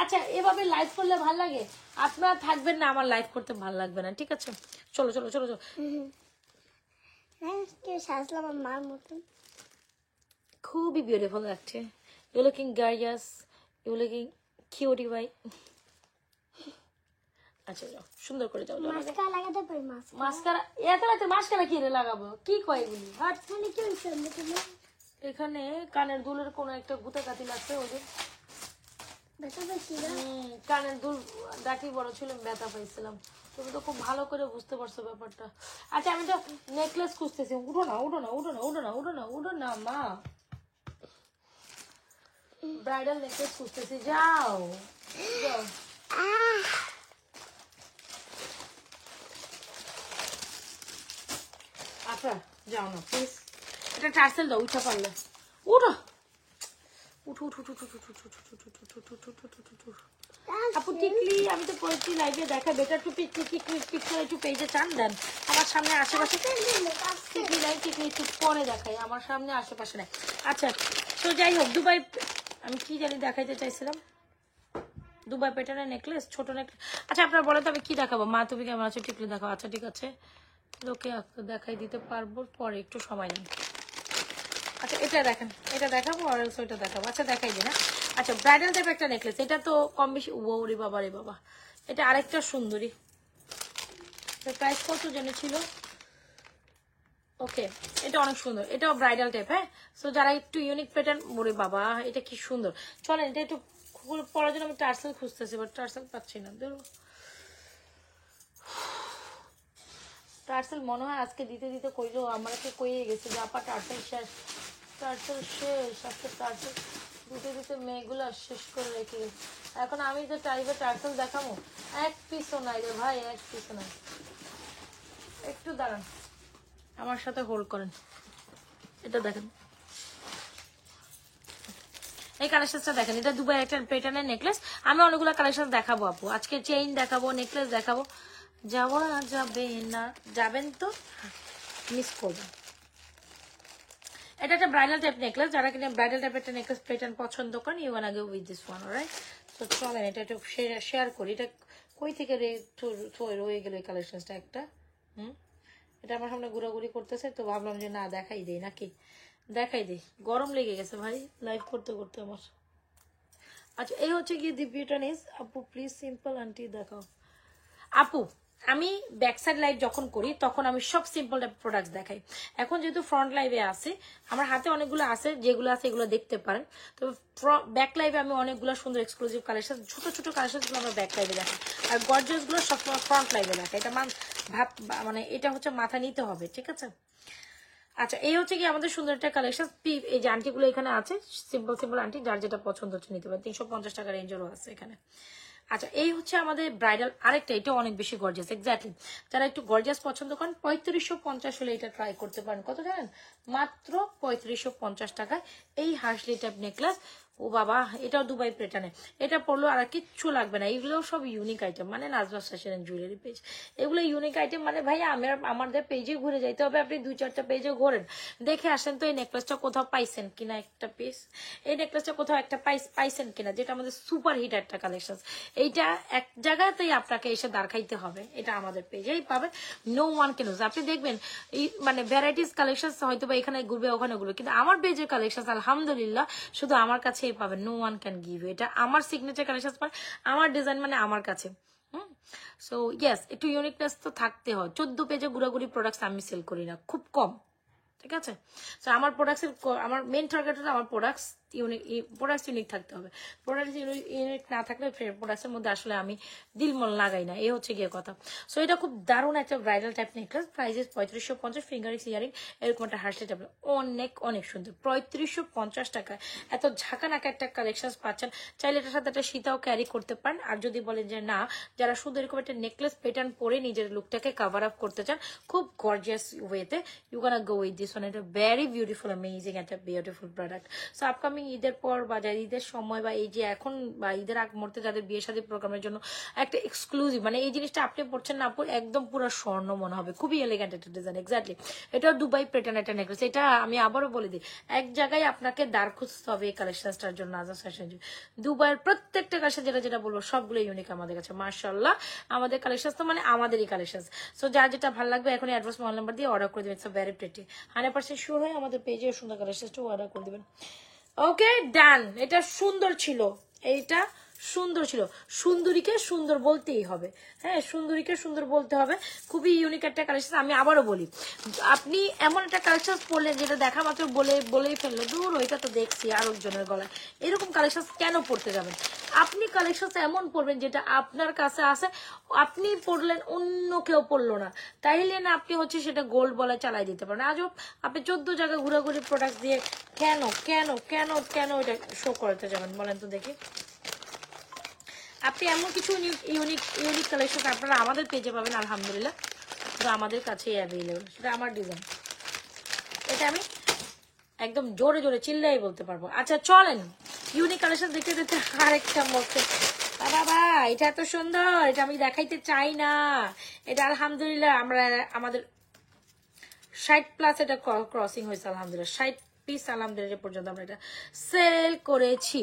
আচ্ছা, এভাবে লাইভ করলে ভাল লাগে? আপনারা থাকবেন না, আমার লাইভ করতে ভাল লাগবে না, ঠিক আছে? চলো। সাজলাম আমার মার মতন, খুবই বিউটিফুল লাগছে। You looking gorgeous, you looking cutie ভাই। আচ্ছা যাও সুন্দর করে যাও মাস্কারা লাগাতে পারি মাস্কারা এত রাতে মাস্কারা কি রে লাগাবো কি কয় এগুলি হাট মানে কি হইছে তুমি এখানে কানের দুলের কোনো একটা গুতে কাটি লাগছে ওই যে ব্যথা পাইছি না কানের দুল ডাকি বড় ছিল ব্যথা পাইছিলাম তুমি তো খুব ভালো করে বুঝতে পারছো ব্যাপারটা আচ্ছা আমি তো নেকলেস খুঁজতেছি উঠো না উঠো না উঠো না উঠো না উঠো না উঠো না মা ব্রাইডাল নেকলেস খুঁজতেছি যাও যাও আচ্ছা যাও না প্লিজ এটা টার্সেল দাও উঠা পারলে উঠো উঠো উঠো উঠো উঠো উঠো উঠো উঠো উঠো উঠো উঠো উঠো উঠো উঠো উঠো আপু টিকলি আমি তো করেছি লাইভে দেখা বেটার টু পিকচার একটু পেজে চান দেন আমার সামনে আশেপাশে টিকলি নাই টিকলি একটু পরে দেখাই আমার সামনে আশেপাশে নাই আচ্ছা তো যাই হোক দুবাই আমি কি জানি দেখাইতে চাইছিলাম দুবাই প্যাটার্নের নেকলেস ছোট নেকলেস আচ্ছা আপনার বলে তো আমি কি দেখাবো মা তুমি কেমন আছো টিকলি দেখাও আচ্ছা ঠিক আছে লোকে দেখাই দিতে পারবো পরে একটু সময় নেই আচ্ছা এটা দেখেন এটা দেখাবো আর ওইটা দেখাবো আচ্ছা দেখাই দিই না আচ্ছা ব্রাইডাল টাইপ একটা নেকলেস এটা তো কম বেশি ওরে বাবা রে বাবা এটা আরেকটা সুন্দরী প্রাইস কত জানি ছিল ওকে এটা অনেক সুন্দর এটাও ব্রাইডাল টাইপ হ্যাঁ সো যারা একটু ইউনিক প্যাটার্ন ওরে বাবা এটা কি সুন্দর চলেন এটা একটু পরার জন্য আমি টার্সেল খুঁজতেছি বাট টার্সেল পাচ্ছি না ধরো টার্সেল মনে হয় আজকে দিতে দিতে কইলো আমাকে কইয়ে গেছে যে আপা টার্সেল শেষ টার্সেল শেষ আজকে টার্সেল দিতে দিতে মেয়েগুলো শেষ করে রেখে গেছে এখন আমি যে টাইপের টার্সেল দেখাবো এক পিসও নাই রে ভাই এক পিসও নাই একটু দাঁড়ান আমার সাথে হোল্ড করেন এটা দেখেন এই কালেকশনটা দেখেন এটা দুবাই একটা প্যাটার্নের নেকলেস আমি অনেকগুলো কালেকশন দেখাবো আপু আজকে চেইন দেখাবো নেকলেস দেখাবো যাবো না যাবে না যাবেন তো মিস করবেন এটা একটা ব্রাইডাল টাইপ নেকলেস যারা কিনা ব্রাইডাল টাইপের একটা নেকলেস প্যাটার্ন পছন্দ করেন you wanna go with this one right তো চলেন এটা একটু শেয়ার করি এটা কই থেকে রয়ে গেল এই কালেকশনটা একটা এটা আমার সামনে ঘোরাঘুরি করতেছে তো ভাবলাম যে না দেখাই দেই নাকি দেখাই দেই গরম লেগে গেছে ভাই লাইভ করতে করতে আমার আচ্ছা এই হচ্ছে কি দি বিউটানিস আপু প্লিজ সিম্পল আন্টি দেখাও আপু আমি ব্যাক সাইড লাইভ যখন করি তখন আমি সব সিম্পল টাইপ প্রোডাক্ট দেখাই এখন যেহেতু ফ্রন্ট লাইভে আছে আমার হাতে অনেকগুলো আছে যেগুলো আছে এগুলো দেখতে পারেন তো ব্যাক লাইভে আমি অনেকগুলো সুন্দর এক্সক্লুসিভ কালেকশন ছোট ছোট কালেকশন গুলো আমরা ব্যাক লাইভে দেখাই আর গর্জিয়াস গুলো সবসময় ফ্রন্ট লাইভে দেখাই এটা মানে এটা হচ্ছে মাথা নিতে হবে ঠিক আছে আচ্ছা এই হচ্ছে কি আমাদের সুন্দর একটা কালেকশন এই যে আন্টিগুলো এখানে আছে সিম্পল সিম্পল আন্টি যার যেটা পছন্দ হচ্ছে নিতে পারেন 350 টাকা রেঞ্জেরও আছে এখানে আচ্ছা এই হচ্ছে আমাদের ব্রাইডাল আরেকটা এটা অনেক বেশি গর্জিয়াস এক্স্যাক্টলি যারা একটু গর্জিয়াস পছন্দ করেন 3550 হলে এটা ট্রাই করতে পারেন কত জানেন মাত্র 3550 টাকায় এই হার্সলি টাইপ নেকলেস ও বাবা এটাও দুবাই প্যাটার্নে এটা পড়লো আর কিচ্ছু লাগবে না এগুলো সব ইউনিক আইটেম মানে Nazma fashion and jewellery page এগুলো ইউনিক আইটেম মানে ভাই আমাদের পেজে ঘুরে যাইতে হবে আপনি 2-4টা পেজে ঘোরেন দেখে আসেন তো এই নেকলেসটা কোথাও পাইছেন কিনা একটা পিস এই নেকলেসটা কোথাও একটা পাইছেন কিনা যেটা আমাদের সুপার হিট একটা কালেকশন এইটা এক জায়গাতেই আপনাকে এসে দাঁড় খাইতে হবে এটা আমাদের পেজেই পাবেন নো ওয়ান কেন আপনি দেখবেন এই মানে ভ্যারাইটিস কালেকশন হয়তো বা এখানে ঘুরবে ওখানে ঘুরবে কিন্তু আমার পেজের কালেকশন আলহামদুলিল্লাহ শুধু আমার কাছে পাবেন নো ওয়ান ক্যান গিভ এটা আমার সিগনেচার কালেকশন মানে আমার ডিজাইন মানে আমার কাছে সো ইয়েস একটু ইউনিকনেস তো থাকতে হয় 14 পেজে ঘুরাঘুরি প্রোডাক্টস আমি সেল করি না খুব কম ঠিক আছে সো আমার প্রোডাক্টসের আমার মেইন টার্গেট হলো আমার প্রোডাক্টস ইউনিক থাকতে হবে প্রোডাক্ট ইউনিক না থাকলে প্রোডাক্টসের মধ্যে আসলে আমি দিলমল লাগাই না এই হচ্ছে গিয়ে কথা সো এটা খুব দারুণ একটা bridal type necklace prices 3550 fingerings earring এরকম একটা হার্সলি টাইপ অনেক অনেক সুন্দর 3550 টাকায় এত ঝাঁকানাকা একটা কালেকশন পাচ্ছেন চাইলে এটার সাথে একটা সীতাও ক্যারি করতে পারেন আর যদি বলেন যে না যারা শুধু এরকম একটা নেকলেস প্যাটার্ন পরে নিজের লুকটাকে কভার আপ করতে চান খুব গর্জিয়াস ওয়েতে you can go with this one এটা ভেরি বিউটিফুল অ্যামেজিং একটা বিউটিফুল প্রোডাক্ট সো আপকামিং ঈদের পর বা ঈদের সময় বা এই যে এখন বা ঈদের আগ মুহূর্তে যাদের বিয়ে শাদী প্রোগ্রামের জন্য একটা এক্সক্লুসিভ মানে এই জিনিসটা আপনি পড়ছেন না একদম পুরো স্বর্ণ মনে হবে খুবই এলিগেন্ট একটা ডিজাইন এক্স্যাক্টলি এটাও দুবাই প্যাটার্ন একটা নেকলেস এটা আমি আবারও বলে দিই এক জায়গায় আপনাকে দাঁড় খুঁজতে হবে এই কালেকশনটার জন্য আজাদ ফ্যাশন দুবাইয়ের প্রত্যেকটা কালেকশন যেটা বলবো সবগুলো ইউনিক আমাদের কাছে মাশাআল্লাহ আমাদের কালেকশন তো মানে আমাদেরই কালেকশন সো যার যেটা ভালো লাগবে এখন অ্যাডভান্স মোবাইল নাম্বার দিয়ে অর্ডার করে দেবেন ইটস ভেরি প্রিটি 100% শিওর হয়ে আমাদের পেজে সুন্দর কালেকশনটা অর্ডার করে দেবেন ওকে ডান এটা সুন্দর ছিল এইটা সুন্দর ছিল। সুন্দরীকে সুন্দর বলতেই হবে, হ্যাঁ সুন্দরীকে সুন্দর বলতে হবে। খুবই ইউনিক একটা কালেকশন। আমি আবারও বলি, আপনি এমন একটা কালেকশন পরলেন যেটা দেখা মাত্র বলেই ফেললো দূর ওইটা তো দেখছি আরেকজনের গলায়, এরকম কালেকশন কেন পড়তে যাবেন? আপনি কালেকশন এমন পরবেন যেটা আপনার কাছে আছে, আপনি পরলেন অন্য কেউ পরলো না, তাইলে না আপনি হচ্ছে সেটা গোল্ড বলে চালাই দিতে পারেন। আজব আপনি 14 জায়গায় ঘুরাঘুরি প্রোডাক্ট দিয়ে কেন কেন কেন কেন এটা শো করতে যাবেন বলেন তো দেখি? আপনি এমন কিছু ইউনিক ইউনিক কালেকশন আপনারা আমাদের পেজে পাবেন আলহামদুলিল্লাহ, তো আমাদের কাছেই অ্যাভেলেবল। সেটা আমার ডিজাইন, এটা আমি একদম জোরে জোরে চিল্লাই বলতে পারবো। আচ্ছা চলেন ইউনিক কালেকশন দেখতে দেখতে আরেকটা বলতে, বাবা এটা এত সুন্দর, এটা আমি দেখাইতে চাই না। এটা আলহামদুলিল্লাহ আমরা আমাদের 60+ এটা ক্রসিং হয়েছে আলহামদুলিল্লাহ, 60 পিস আলহামদুলিল্লাহ পর্যন্ত আমরা এটা সেল করেছি।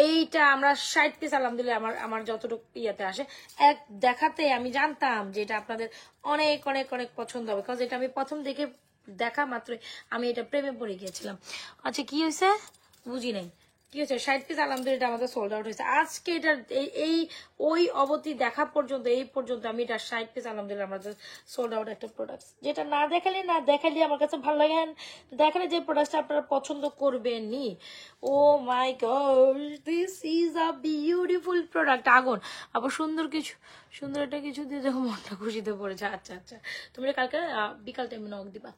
এইটা আমরা 60 পিস আলহামদুলিল্লাহ আমার যতটুকু ইয়েতে আসে এক দেখাতে আমি জানতাম যে এটা আপনাদের অনেক অনেক অনেক পছন্দ হবে, কারণ এটা আমি প্রথম দেখা মাত্রই আমি এটা প্রেমে পড়ে গিয়েছিলাম। আচ্ছা কি হয়েছে বুঝি নাই, কি হচ্ছে 60 পিস আলহামদুলিল্লাহ আমাদের সোল্ড আউট হয়েছে আজকে। এটা এই ওই অবধি দেখা পর্যন্ত এই পর্যন্ত আমি এটা 60 পিস আলহামদুলিল্লাহ আমাদের সোল্ড আউট একটা প্রোডাক্ট, যেটা না দেখালে আমার কাছে ভালো লাগে, দেখালে যে প্রোডাক্টটা আপনারা পছন্দ করবেনই। Oh my god this is a beautiful product. আগুন আবার সুন্দর একটা কিছু দিয়ে দেখো মনটা খুশিতে পড়েছে। আচ্ছা আচ্ছা তুমি কালকে বিকাল টাইমে নক দিবা।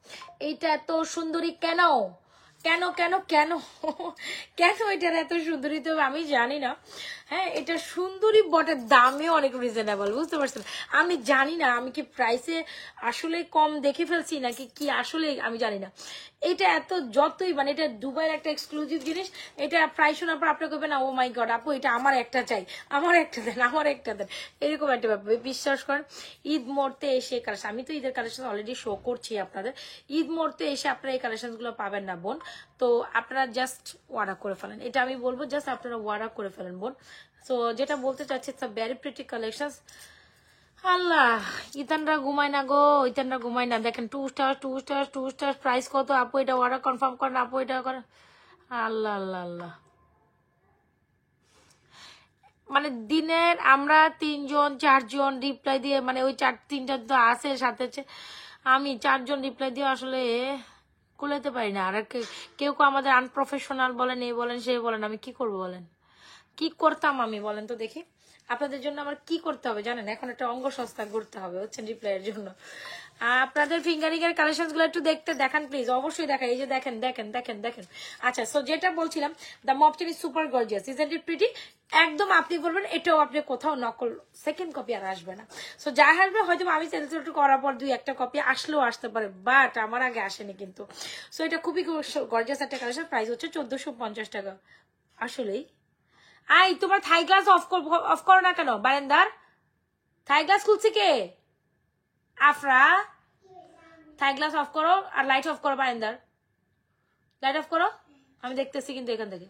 এইটা এত সুন্দরী কেন কেন কেন কেন কেন এটার এত সুন্দরী তো আমি জানি না। হ্যাঁ এটা সুন্দরী বটের দামে অনেক রিজনেবল, বুঝতে পারছেন? আমি জানি না আমি কি প্রাইসে আসলে কম দেখে ফেলছি নাকি কি আসলে আমি জানি না। এটা এত যতই মানে এটা দুবাইয়ের একটা এক্সক্লুসিভ জিনিস, এটা প্রাইস শোনার পর আপনি কবেন না ও মাই গড আপু এটা আমার একটা চাই, আমার একটা দেন এরকম একটা ব্যাপার। বিশ্বাস করেন ঈদ মুহূর্তে এসে কালেকশন, আমি তো ঈদের কালেকশন অলরেডি শো করছি আপনাদের, ঈদ মুহূর্তে এসে আপনারা এই কালেকশন গুলো পাবেন না বোন। তো আপনারা জাস্ট ওয়ার্ডার করে ফেলেন, এটা আমি বলবো জাস্ট আপনারা ওয়ার্ডার করে ফেলেন বোন। তো যেটা বলতে চাচ্ছি it's a very pretty collection. আল্লাহ ইতানরা ঘুমায় না গো, ইতানরা ঘুমায় না। দেখেন 2 স্টার প্রাইস কত আপু, এটা অর্ডার কনফার্ম করেন আপু, এটা করেন। আল্লাহ আল্লাহ আল্লাহ, মানে দিনের আমরা 3জন 4জন রিপ্লাই দিয়ে, মানে ওই 3টা তো আছে সাথে আমি 4জন রিপ্লাই দিয়ে আসলে কুলাতে পারি না। আর কেউ কেউ আমাদের আনপ্রফেশনাল বলেন, এই বলেন সেই বলেন, আমি কি করবো বলেন? কি করতাম আমি বলেন তো দেখি? আপনাদের জন্য আমার কি করতে হবে জানেন? এখন একটা অঙ্গ সংস্থা করতে হবে হচ্ছেন রিপ্লাইয়ের জন্য। আপনাদের ফিঙ্গারিং এর কালেকশন গুলো একটু দেখান প্লিজ, অবশ্যই দেখান। এই যে দেখেন দেখেন দেখেন দেখেন। আচ্ছা সো যেটা বলছিলাম the mountain is super gorgeous, isn't it pretty? একদম আপনি বলবেন এটাও আপনি কোথাও নকল সেকেন্ড কপি আর আসবে না। সো যা আসবে হয়তো আমি সেলসেট করার পর 2-1টা কপি আসলেও আসতে পারে, বাট আমার আগে আসেনি কিন্তু। সো এটা খুবই গর্জিয়াস একটা কালেকশন, প্রাইস হচ্ছে 1450 টাকা। আসলেই আই তোমার থাই গ্লাস অফ করো না কেন বারেন্দার? থাই গ্লাস খুলছে কে? আফরা থাই গ্লাস অফ করো আর লাইট অফ করো বারেন্দার, লাইট অফ করো, আমি দেখতেছি কিন্তু এখান থেকে।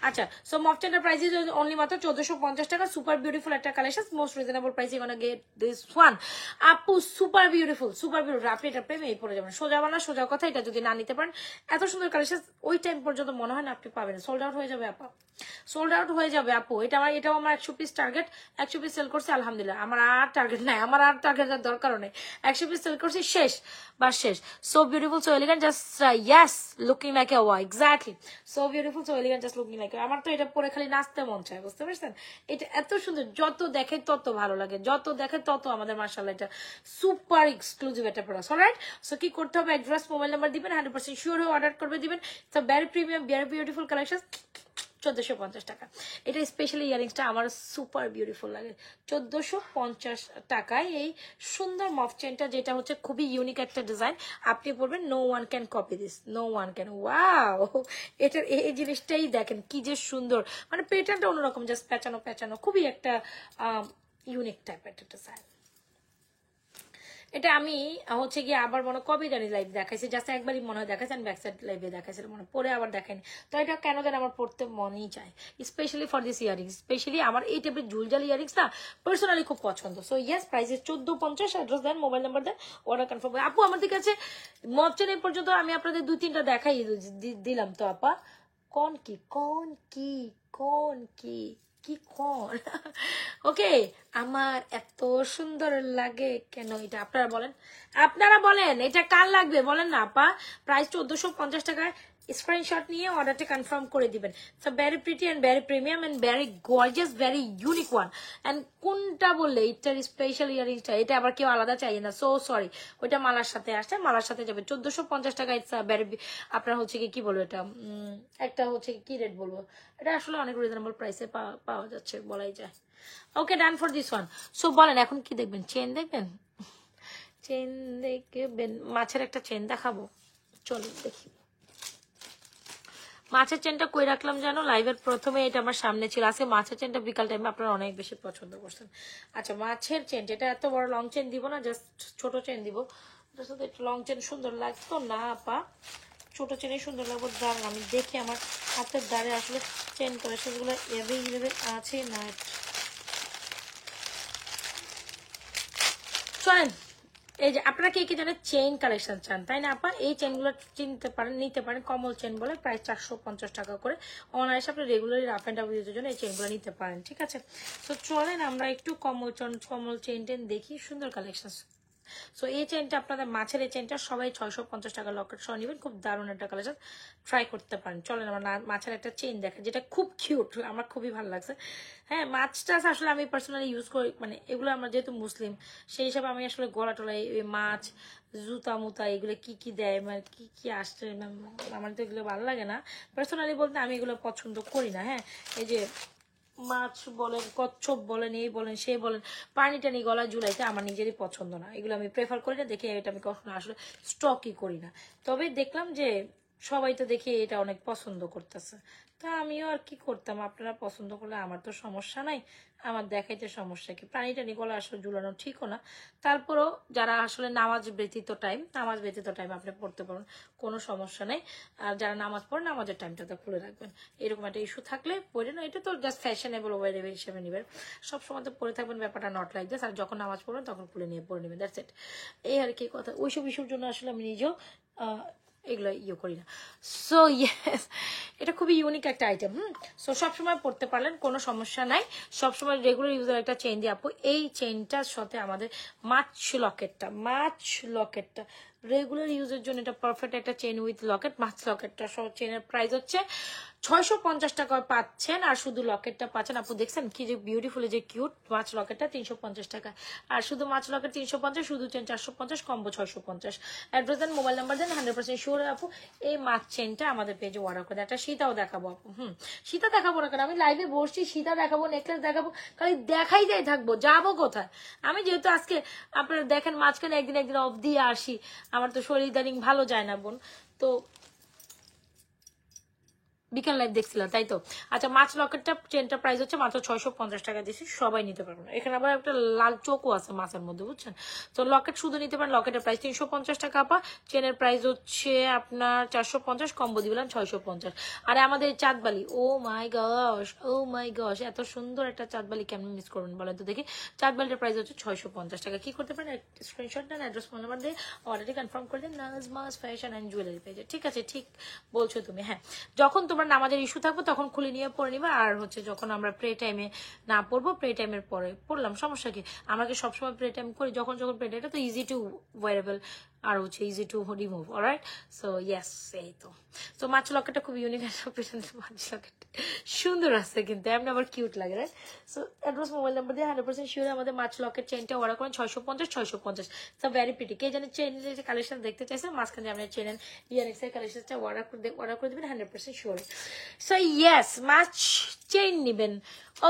আচ্ছা সো মফটেন্টার প্রাইস ইজ অনলি মাত্র 1450 টাকা। সুপার বিউটিফুল একটা collection, most reasonable price, you gonna get this one. আপু সুপার বিউটিফুল আপনি এটা প্রেমে পড়ে যাবেন। সোজা বানা সোজা কথা, এটা যদি না নিতে পারেন এত সুন্দর কালেকশন ওই টাইম পর্যন্ত মনে হয় না আপনি পাবেন, সোল্ড আউট হয়ে যাবে আপা, সোল্ড আউট হয়ে যাবে আপু। এটাও আমার 100 পিস টার্গেট, 100 পিস সেল করছে আলহামদুলিল্লাহ। আমার আর টার্গেট নাই, আমার আর টার্গেটের দরকারও নেই, 100 পিস সেল করছি শেষ বা শেষ। So beautiful so elegant just yes looking like a wow, exactly so beautiful so elegant just looking like. আমার তো এটা পরে খালি নাচতে মন চায়, বুঝতে পারছেন? এটা এত সুন্দর, যত দেখে তত ভালো লাগে, যত দেখে তত আমাদের মাশাআল্লাহ এটা সুপার এক্সক্লুসিভ একটা প্রোডাক্ট। অলরাইট সো কি করতে হবে, অ্যাড্রেস মোবাইল নাম্বার দিবেন, 100% শিওর হয়ে অর্ডার করবে দিবেন। It's a very premium very beautiful collection, 1450 টাকা। এটা স্পেশালি ইয়ারিংসটা আমার সুপার বিউটিফুল লাগে। 1450 টাকায় এই সুন্দর মফ চেনটা, যেটা হচ্ছে খুবই ইউনিক একটা ডিজাইন, আপনি পড়বেন no one can copy this, no one can. Wow এটার এই জিনিসটাই দেখেন কি যে সুন্দর, মানে প্যাটার্নটা অন্যরকম, জাস্ট পেঁচানো পেঁচানো, খুবই একটা ইউনিক টাইপের একটা ডিজাইন। এটা আমি হচ্ছে গিয়ে আবার মনে কবে জানি লাইভ দেখাইছি, জাস্ট একবারই মনে হয় দেখাইছেন, ব্যাক সাইড লাইভে দেখাইছিল মনে পরে আবার দেখাইনি। তো এটা কেন যেন আমার পড়তে মনই চায়, specially for this earrings, specially আমার এই টাইপের জুলজাল ইয়ারিংস না পার্সোনালি খুব পছন্দ। সো ইয়েস প্রাইস 1450, অ্যাড্রেস দেন, মোবাইল নাম্বার দেন, অর্ডার কনফার্ম। আপু আমাদের কাছে মপচেন এই পর্যন্ত আমি আপনাদের 2-3টা দেখাই দিলাম তো আপা। কোন কি কোন কি কোন কি কি কর ওকে আমার এত সুন্দর লাগে কেন এটা আপনারা বলেন এটা কার লাগবে বলেন না আপা প্রাইস 1450 টাকায় স্ক্রিনশট নিয়ে অর্ডারটা কনফার্ম করে দিবেন so very pretty and very premium and very gorgeous very unique one and কোনটা বললে এটার স্পেশাল ইয়ারিংসটা এটা আবার কেউ আলাদা চাই না সো সরি ওইটা মালার সাথে আসছে মালার সাথে যাবে 1450 টাকা ইটস ভেরি আপনার হচ্ছে কি বলবো এটা একটা হচ্ছে কি রেট বলবো এটা আসলে অনেক রিজনেবল প্রাইসে পাওয়া যাচ্ছে বলাই যায় okay done for this one so বলেন এখন কি দেখবেন চেন দেখবেন চেন দেখবেন মাছের একটা চেন দেখাবো চলুন দেখি মাছের চেনটা কই রাখলাম জানো লাইভের প্রথমে এটা আমার সামনে ছিল আজকে মাছের চেনটা বিকাল টাইমে আপনারা অনেক বেশি পছন্দ করছেন আচ্ছা মাছের চেন এটা এত বড় লং চেন দিব না জাস্ট ছোট চেন দিব একটু লং চেন সুন্দর লাগতো না আপা ছোট চেনে সুন্দর লাগবে দাঁড়ান আমি দেখি আমার হাতের দ্বারে আসলে চেন কালেকশনগুলো অ্যাভেলেবেল আছে না চলেন এই যে আপনারা কে কি জানেন চেইন কালেকশন চান তাই না আপা এই চেনগুলো চিনতে পারেন নিতে পারেন কমল চেন বলে প্রায় 450 টাকা করে অনায়াসে আপনি রেগুলারলি রাফ এন্ড ডাউন ইউজের জন্য এই চেনগুলো নিতে পারেন ঠিক আছে তো চলেন আমরা একটু কমল চেন টেন দেখি সুন্দর কালেকশন সো এই চেনটা আপনাদের মাছের এই চেনটা সবাই 650 টাকা লকেট সহ নেবেন খুব দারুণ একটা কালেকশন ট্রাই করতে পারেন চলেন আমার মাছের একটা চেন দেখেন যেটা খুব কিউট আমার খুবই ভালো লাগছে হ্যাঁ মাছটা আসলে আমি পার্সোনালি ইউজ করি মানে এগুলো আমরা যেহেতু মুসলিম সেই হিসাবে আমি আসলে গলা টলা মাছ জুতা মুতা এগুলো কি কি দেয় মানে কি কি আসছে আমার তো এগুলো ভালো লাগে না পার্সোনালি বলতে আমি এগুলো পছন্দ করি না হ্যাঁ এই যে মাছ বলেন কচ্ছপ বলেন এই বলেন সে বলেন পানি টানি গলা জুলাইতে আমার নিজেরই পছন্দ না এগুলো আমি প্রেফার করি না দেখে এটা আমি কখনো আসলে স্টকই করি না তবে দেখলাম যে সবাই তো দেখি এটা অনেক পছন্দ করতেছে তা আমিও আর কি করতাম আপনারা পছন্দ করলে আমার তো সমস্যা নাই আমার দেখাইতে সমস্যা কি পানি টানি গলা আসলে ঝুলানো ঠিকও না তারপরও যারা আসলে নামাজ ব্যতীত টাইম আপনি পড়তে পারেন কোনো সমস্যা নেই আর যারা নামাজ পড়েন নামাজের টাইমটাতে খুলে রাখবেন এরকম একটা ইস্যু থাকলে পড়ে না এটা তো জাস্ট ফ্যাশনেবল ওয়ার হিসেবে নেবেন সবসময় তো পড়ে থাকবেন ব্যাপারটা নট লাইক দিস আর যখন নামাজ পড়বেন তখন খুলে নিয়ে পড়ে নেবেন দ্যাটস ইট এই আর কি কথা ওইসব ইস্যুর জন্য আসলে আমি নিজেও এগুলো ইয়ে করি না সো ইয়েস এটা খুবই ইউনিক একটা আইটেম সো সবসময় পড়তে পারলেন কোনো সমস্যা নাই সবসময় রেগুলার ইউজের একটা চেইন দিয়ে আপু এই চেইনটার সাথে আমাদের মাছ লকেটটা রেগুলার ইউজের জন্য এটা পারফেক্ট একটা চেইন উইথ লকেট মাছ লকেটটা সহ চেইনের প্রাইস হচ্ছে 650 টাকা পাচ্ছেন আর শুধু লকেটটা পাচ্ছেন আপু দেখছেন কি যে বিউটিফুল যে কিউট মাছ লকেটটা 350 টাকা আর শুধু মাছ লকেট 350 শুধু চেন 450 কম্বো 650 অ্যাড্রেস দেন মোবাইল নাম্বার দেন 100% শিওর আপু এই মাছ চেনটা আমাদের পেজে অর্ডার করে একটা সীতাও দেখাবো আপু সীতা দেখাবো না কেন আমি লাইভে বসছি সীতা দেখাবো নেকলেস দেখাবো খালি দেখাই যাই থাকবো যাবো কোথায় আমি যেহেতু আজকে আপনারা দেখেন মাঝখানে একদিন অফ দিয়ে আসি আমার তো শরীর ইদানিং ভালো যায় না বোন তো বিকেল লাইভ দেখছিলাম তাই তো আচ্ছা মাছ লকেটটা চেনটা প্রাইস হচ্ছে মাত্র 650 টাকা দিয়েছি সবাই নিতে পারবো না এখানে আবার একটা লাল চোখও আছে মাছের মধ্যে বুঝছেন তো লকেট শুধু নিতে পারেন লকেটের প্রাইস 350 টাকা আপা চেনের প্রাইস হচ্ছে আপনার 450 কম্বো দিলাম 650 আর আমাদের চাঁদবালি ও মাই গশ এত সুন্দর একটা চাঁদবালি কেমন মিস করবেন বলেন তো দেখি চাঁদবালিটার প্রাইস হচ্ছে 650 টাকা কি করতে পারেন স্ক্রিনশট দেন অ্যাড্রেস ফোন নাম্বার দিয়ে অর্ডারটি কনফার্ম করে দেন নাজমাস ফ্যাশন অ্যান্ড জুয়েলারি পেজে ঠিক আছে ঠিক বলছো তুমি হ্যাঁ যখন তোমার নামাজের ইস্যু থাকবে তখন খুলে নিয়ে পড়ে নিবা আর হচ্ছে যখন আমরা প্রে টাইমে না পড়বো প্রে টাইমের পরে পড়লাম সমস্যা কি আমরা কি সবসময় প্রে টাইম করি যখন প্রে টাইমটা তো ইজি টু ওয়ারেবল আর হচ্ছে easy to remove alright so yes এই তো মাছ লকেটটা খুব ইউনিক মাছ লকেট সুন্দর আছে কিন্তু এমনি আবার কিউট লাগে right so address mobile number দিয়ে 100% শিওর আমাদের মাছ লকেট চেনটা অর্ডার করেন 650 সো ভেরি প্রিটি কে জানে চেনের যে কালেকশন দেখতে চাইছেন মাঝখানে আপনার চেনের ইয়ারিংস এর কালেকশনটা অর্ডার করে দিবেন 100% শিওর সো ইয়েস মাছ চেইন নিবেন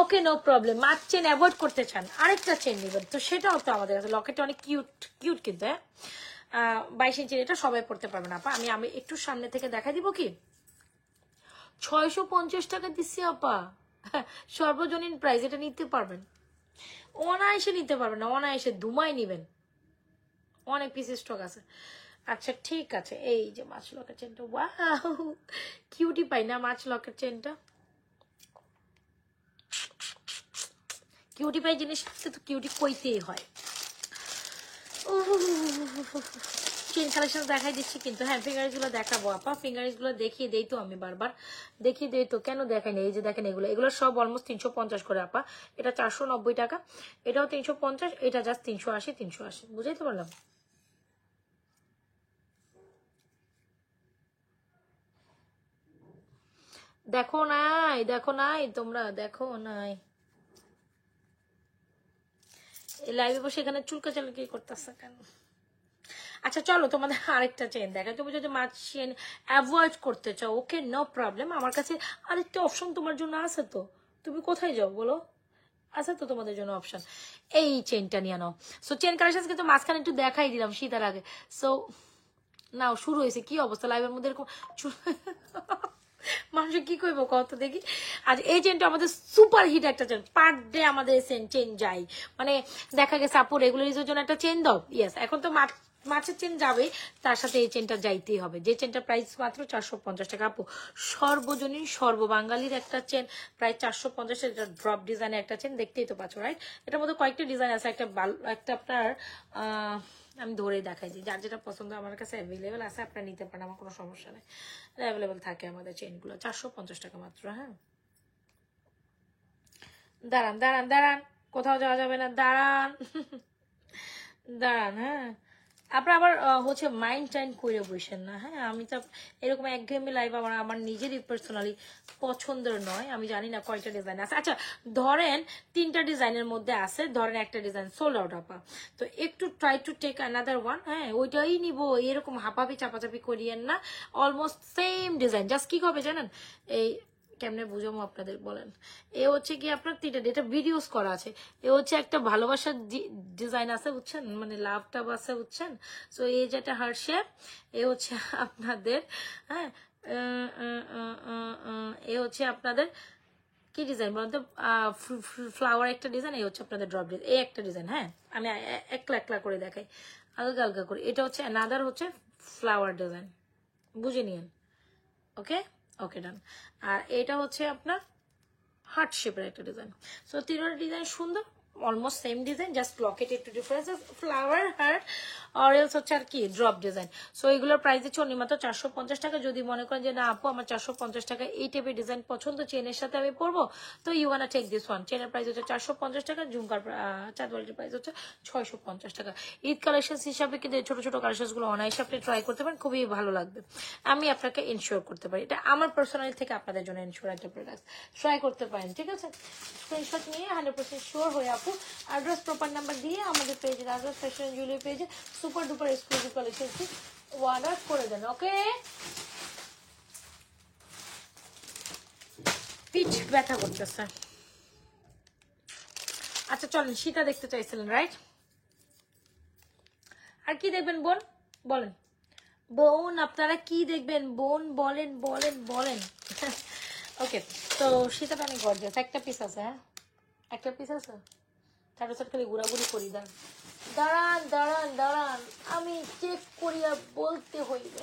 ওকে নো প্রবলেম মাছ চেন অ্যাভয়েড করতে চান আরেকটা চেন নিবেন তো সেটাও তো আমাদের কাছে লকেটটা অনেক কিউট কিন্তু হ্যাঁ 22 ইঞ্চির এটা সবাই পড়তে পারবে না আপা আমি একটু সামনে থেকে দেখা দিব কি 650 টাকা দিচ্ছি আপা সর্বজনীন প্রাইস এটা নিতে পারবেন অনায়াসে নিতে পারবেন না অনায়াসে ধুমাই নিবেন অনেক পিস স্টক আছে আচ্ছা ঠিক আছে এই যে মাছ লকেট চেনটা ওয়াও কিউটি পাই না মাছ লকেট চেনটা কিউটি পাই জিনিস তো কিউটি কইতেই হয় চেন কালেকশন দেখাই দিচ্ছি কিন্তু। হ্যাঁ, ফিঙ্গারিজ গুলো দেখাবো আপা, ফিঙ্গারিজ গুলো দেখিয়ে দেই তো আমি বারবার, দেখিয়ে দেই তো, কেন দেখাই না? এই যে দেখেন, এগুলো সব অলমোস্ট 350 করে আপা। এটা 490 টাকা, এটাও 350, এটা জাস্ট 380 380, বুঝাইতে পারলাম? দেখো নাই, দেখো নাই, তোমরা দেখো নাই। লাইভে বসে এখানে চুলকা চালকি করতেছে কেন? আচ্ছা চলো তোমাদের আরেকটা চেন দেখাই। তুমি যদি মাছ চেন অ্যাভয়েড করতে চাও, ওকে নো প্রবলেম, আমার কাছে আরেকটা অপশন তোমার জন্য আছে তো। তুমি কোথায় যাও বলো? আছে তো তোমাদের জন্য অপশন, এই চেনটা নিয়ে নাও। সো চেন কালেকশন কিন্তু মাঝখানে একটু দেখাই দিলাম শীতের আগে। সো নাও, শুরু হয়েছে। কি অবস্থা লাইভের মধ্যে এরকম মানুষ কি করবো কত দেখি। আর এই চেনটা আমাদের সুপার হিট একটা চেন, পার ডে আমাদের চেন যাই, মানে দেখা গেছে আপু রেগুলার ইউজের জন্য একটা চেন দাও, ইয়েস, এখন তো মাছের চেন যাবে, তার সাথে এই চেনটা যাইতেই হবে, যে চেনটা প্রাইস মাত্র 450 টাকা আপু। সর্বজনীন সর্ববাঙালির একটা চেন, প্রায় 450, এটা ড্রপ ডিজাইনের একটা চেন, দেখতেই তো পাচ্ছ রাইট। এটার মধ্যে কয়েকটা ডিজাইন আছে, একটা আপনার আমি ধরে দেখাই দিই, যার যেটা পছন্দ আমার কাছে অ্যাভেলেবেল আছে, আপনারা নিতে পারেন, আমার কোনো সমস্যা নেই, অ্যাভেলেবেল থাকে আমাদের চেনগুলো। 450 টাকা মাত্র। হ্যাঁ, দাঁড়ান দাঁড়ান দাঁড়ান, কোথাও যাওয়া যাবে না, দাঁড়ান দাঁড়ান। হ্যাঁ, আপনার আবার হচ্ছে মাইন্ড টাইম করে বসেন না। হ্যাঁ, আমি তো এরকম একঘেয়েমি লাইভ আমার নিজেরই পার্সোনালি পছন্দের নয়। আমি জানি না কয়টা ডিজাইন আছে। আচ্ছা ধরেন 3টা ডিজাইনের মধ্যে আছে, ধরেন একটা ডিজাইন সোল্ড আউট আপা, তো একটু try to take another one. হ্যাঁ, ওইটাই নিব, এরকম হাঁপাবি চাপাচাপি করিয়েন না, অলমোস্ট সেম ডিজাইন। জাস্ট কি হবে জানেন, এই কেমনে বুঝাবো আপনাদের বলেন, এ হচ্ছে কি আপনার 3টা, এটা ভিডিওস করা আছে, এ হচ্ছে একটা ভালোবাসার ডিজাইন আছে বুঝছেন, মানে লাভ টাভ আছে বুঝছেন। সো এই যেটা হার্ট শেপ, এ হচ্ছে আপনাদের, হ্যাঁ, এ হচ্ছে আপনাদের কি ডিজাইন বলেন তো, ফ্লাওয়ার একটা ডিজাইন, এই হচ্ছে আপনাদের ড্রপ ডিজাইন, এই একটা ডিজাইন। হ্যাঁ, আমি একলা একলা করে দেখাই, আলগা আলগা করে। এটা হচ্ছে অ্যানাদার হচ্ছে ফ্লাওয়ার ডিজাইন, বুঝে নিন। ওকে ওকে ডান। আর এটা হচ্ছে আপনার হার্ট শেপের একটা ডিজাইন। সো 3টা ডিজাইন সুন্দর, almost same design, just Locket একটু ডিফারেন্স, ফ্লাওয়ার হার্ট অরেলস হচ্ছে আর কি ড্রপ ডিজাইন। সো এগুলোর প্রাইস দিচ্ছে অন্য মাত্র 450 টাকা। যদি মনে করেন যে না আপু আমার 450 টাকা এই টাইপের ডিজাইন পছন্দ, চেনের সাথে আমি পরবো, তো you wanna take this one. চেনের প্রাইস হচ্ছে 450 টাকা, ঝুমকার চাঁদওয়ালির প্রাইস হচ্ছে 650 টাকা। ঈদ কালেকশন হিসাবে কিন্তু ছোট ছোট কালেকশন গুলো অনায়াসে আপনি ট্রাই করতে পারেন, খুবই ভালো লাগবে, আমি আপনাকে ইনশিওর করতে পারি। এটা আমার পার্সোনালি থেকে আপনাদের জন্য ইনশিওর একটা প্রোডাক্ট, ট্রাই করতে পারেন, ঠিক আছে? স্ক্রিনশট নিয়ে 100% শিওর হয়ে আপু অ্যাড্রেস প্রপার নাম্বার দিয়ে আমাদের পেজে, অ্যাড্রেস ফ্যাশন জুয়েলারি পেজে super duper exclusive collection order করে দেন। ওকে, পিঠ ব্যথা করতেছে। আচ্ছা চলেন, সীতা দেখতে চাইছিলেন রাইট? আর কি দেখবেন বোন বলেন, বোন আপনারা কি দেখবেন বোন বলেন বলেন বলেন ওকে, তো সীতাটা অনেক গর্জিয়াস, একটা পিস আছে। হ্যাঁ, একটা পিস আছে, চারটা চার খালি ঘোরাঘুরি করি। দাঁড়ান দাঁড়ান দাঁড়ান, আমি চেক করিয়া বলতে হইবে।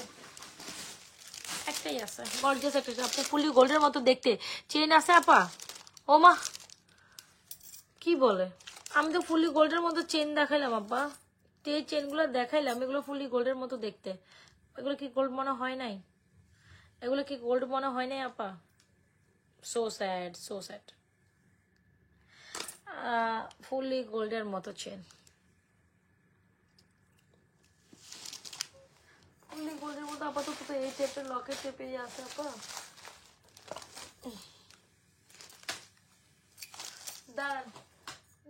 একটাই আছে গর্জিয়াস একটা, আপনি ফুলি গোল্ডের মতো দেখতে চেন আছে আপা। ও মা, কি বলে, আমি তো ফুলি গোল্ডের মতো চেন দেখাইলাম আপা, এই চেনগুলো দেখাইলাম, এগুলো ফুলি গোল্ডের মতো দেখতে, এগুলো কি গোল্ড মনে হয় নাই? এগুলো কি গোল্ড মনে হয় নাই আপা? So sad, so sad. Fully গোল্ডের মতো চেন, ফুলি গোল্ডের মতো আপাতত তো এই টাইপের লকেট টাইপেরই আছে আপা। দাঁড়ান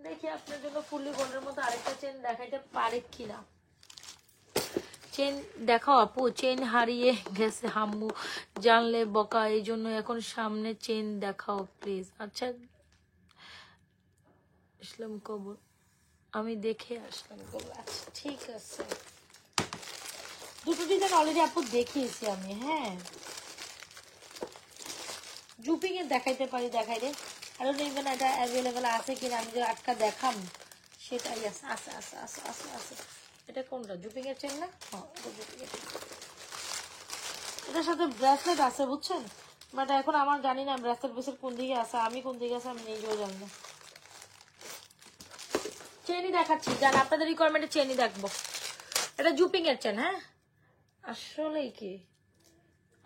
দেখি আপনার জন্য ফুলি গোল্ডের মতো আরেকটা চেন দেখাইতে পারে কিনা। চেন দেখাও আপু, চেন হারিয়ে গেছে হাম্মু জানলে বকা, এই জন্য এখন সামনে চেন দেখাও প্লিজ। আচ্ছা ইসলাম কবুল, আমি দেখে আসলাম কবুল, আচ্ছা ঠিক আছে। দুটো ডিজাইন অলরেডি আপু দেখিয়েছি আমি। হ্যাঁ, জুপিং এর দেখাইতে পারি, দেখাই রে, আরো দেখবেন এটা অ্যাভেলেবেল আছে কিনা, আমি যে আটকা দেখাম সেটাই আছে। আছে আছে আছে আছে আছে। এটা কোনটা, জুপিং এর চেন না? হ্যাঁ, এটা জুপিং এর। এটার সাথে ব্রেসলেট আছে বুঝছেন, বাট এখন আমার জানি না ব্রেসলেট বেসের কোন দিকে আছে, আমি কোন দিকে আছে আমি নিজেও জানি না। চেনই দেখাচ্ছি, জান আপনাদের রিকোয়ারমেন্টে চেনই দেখবো। এটা জুপিং এর চেন। হ্যাঁ, আসলেই কি,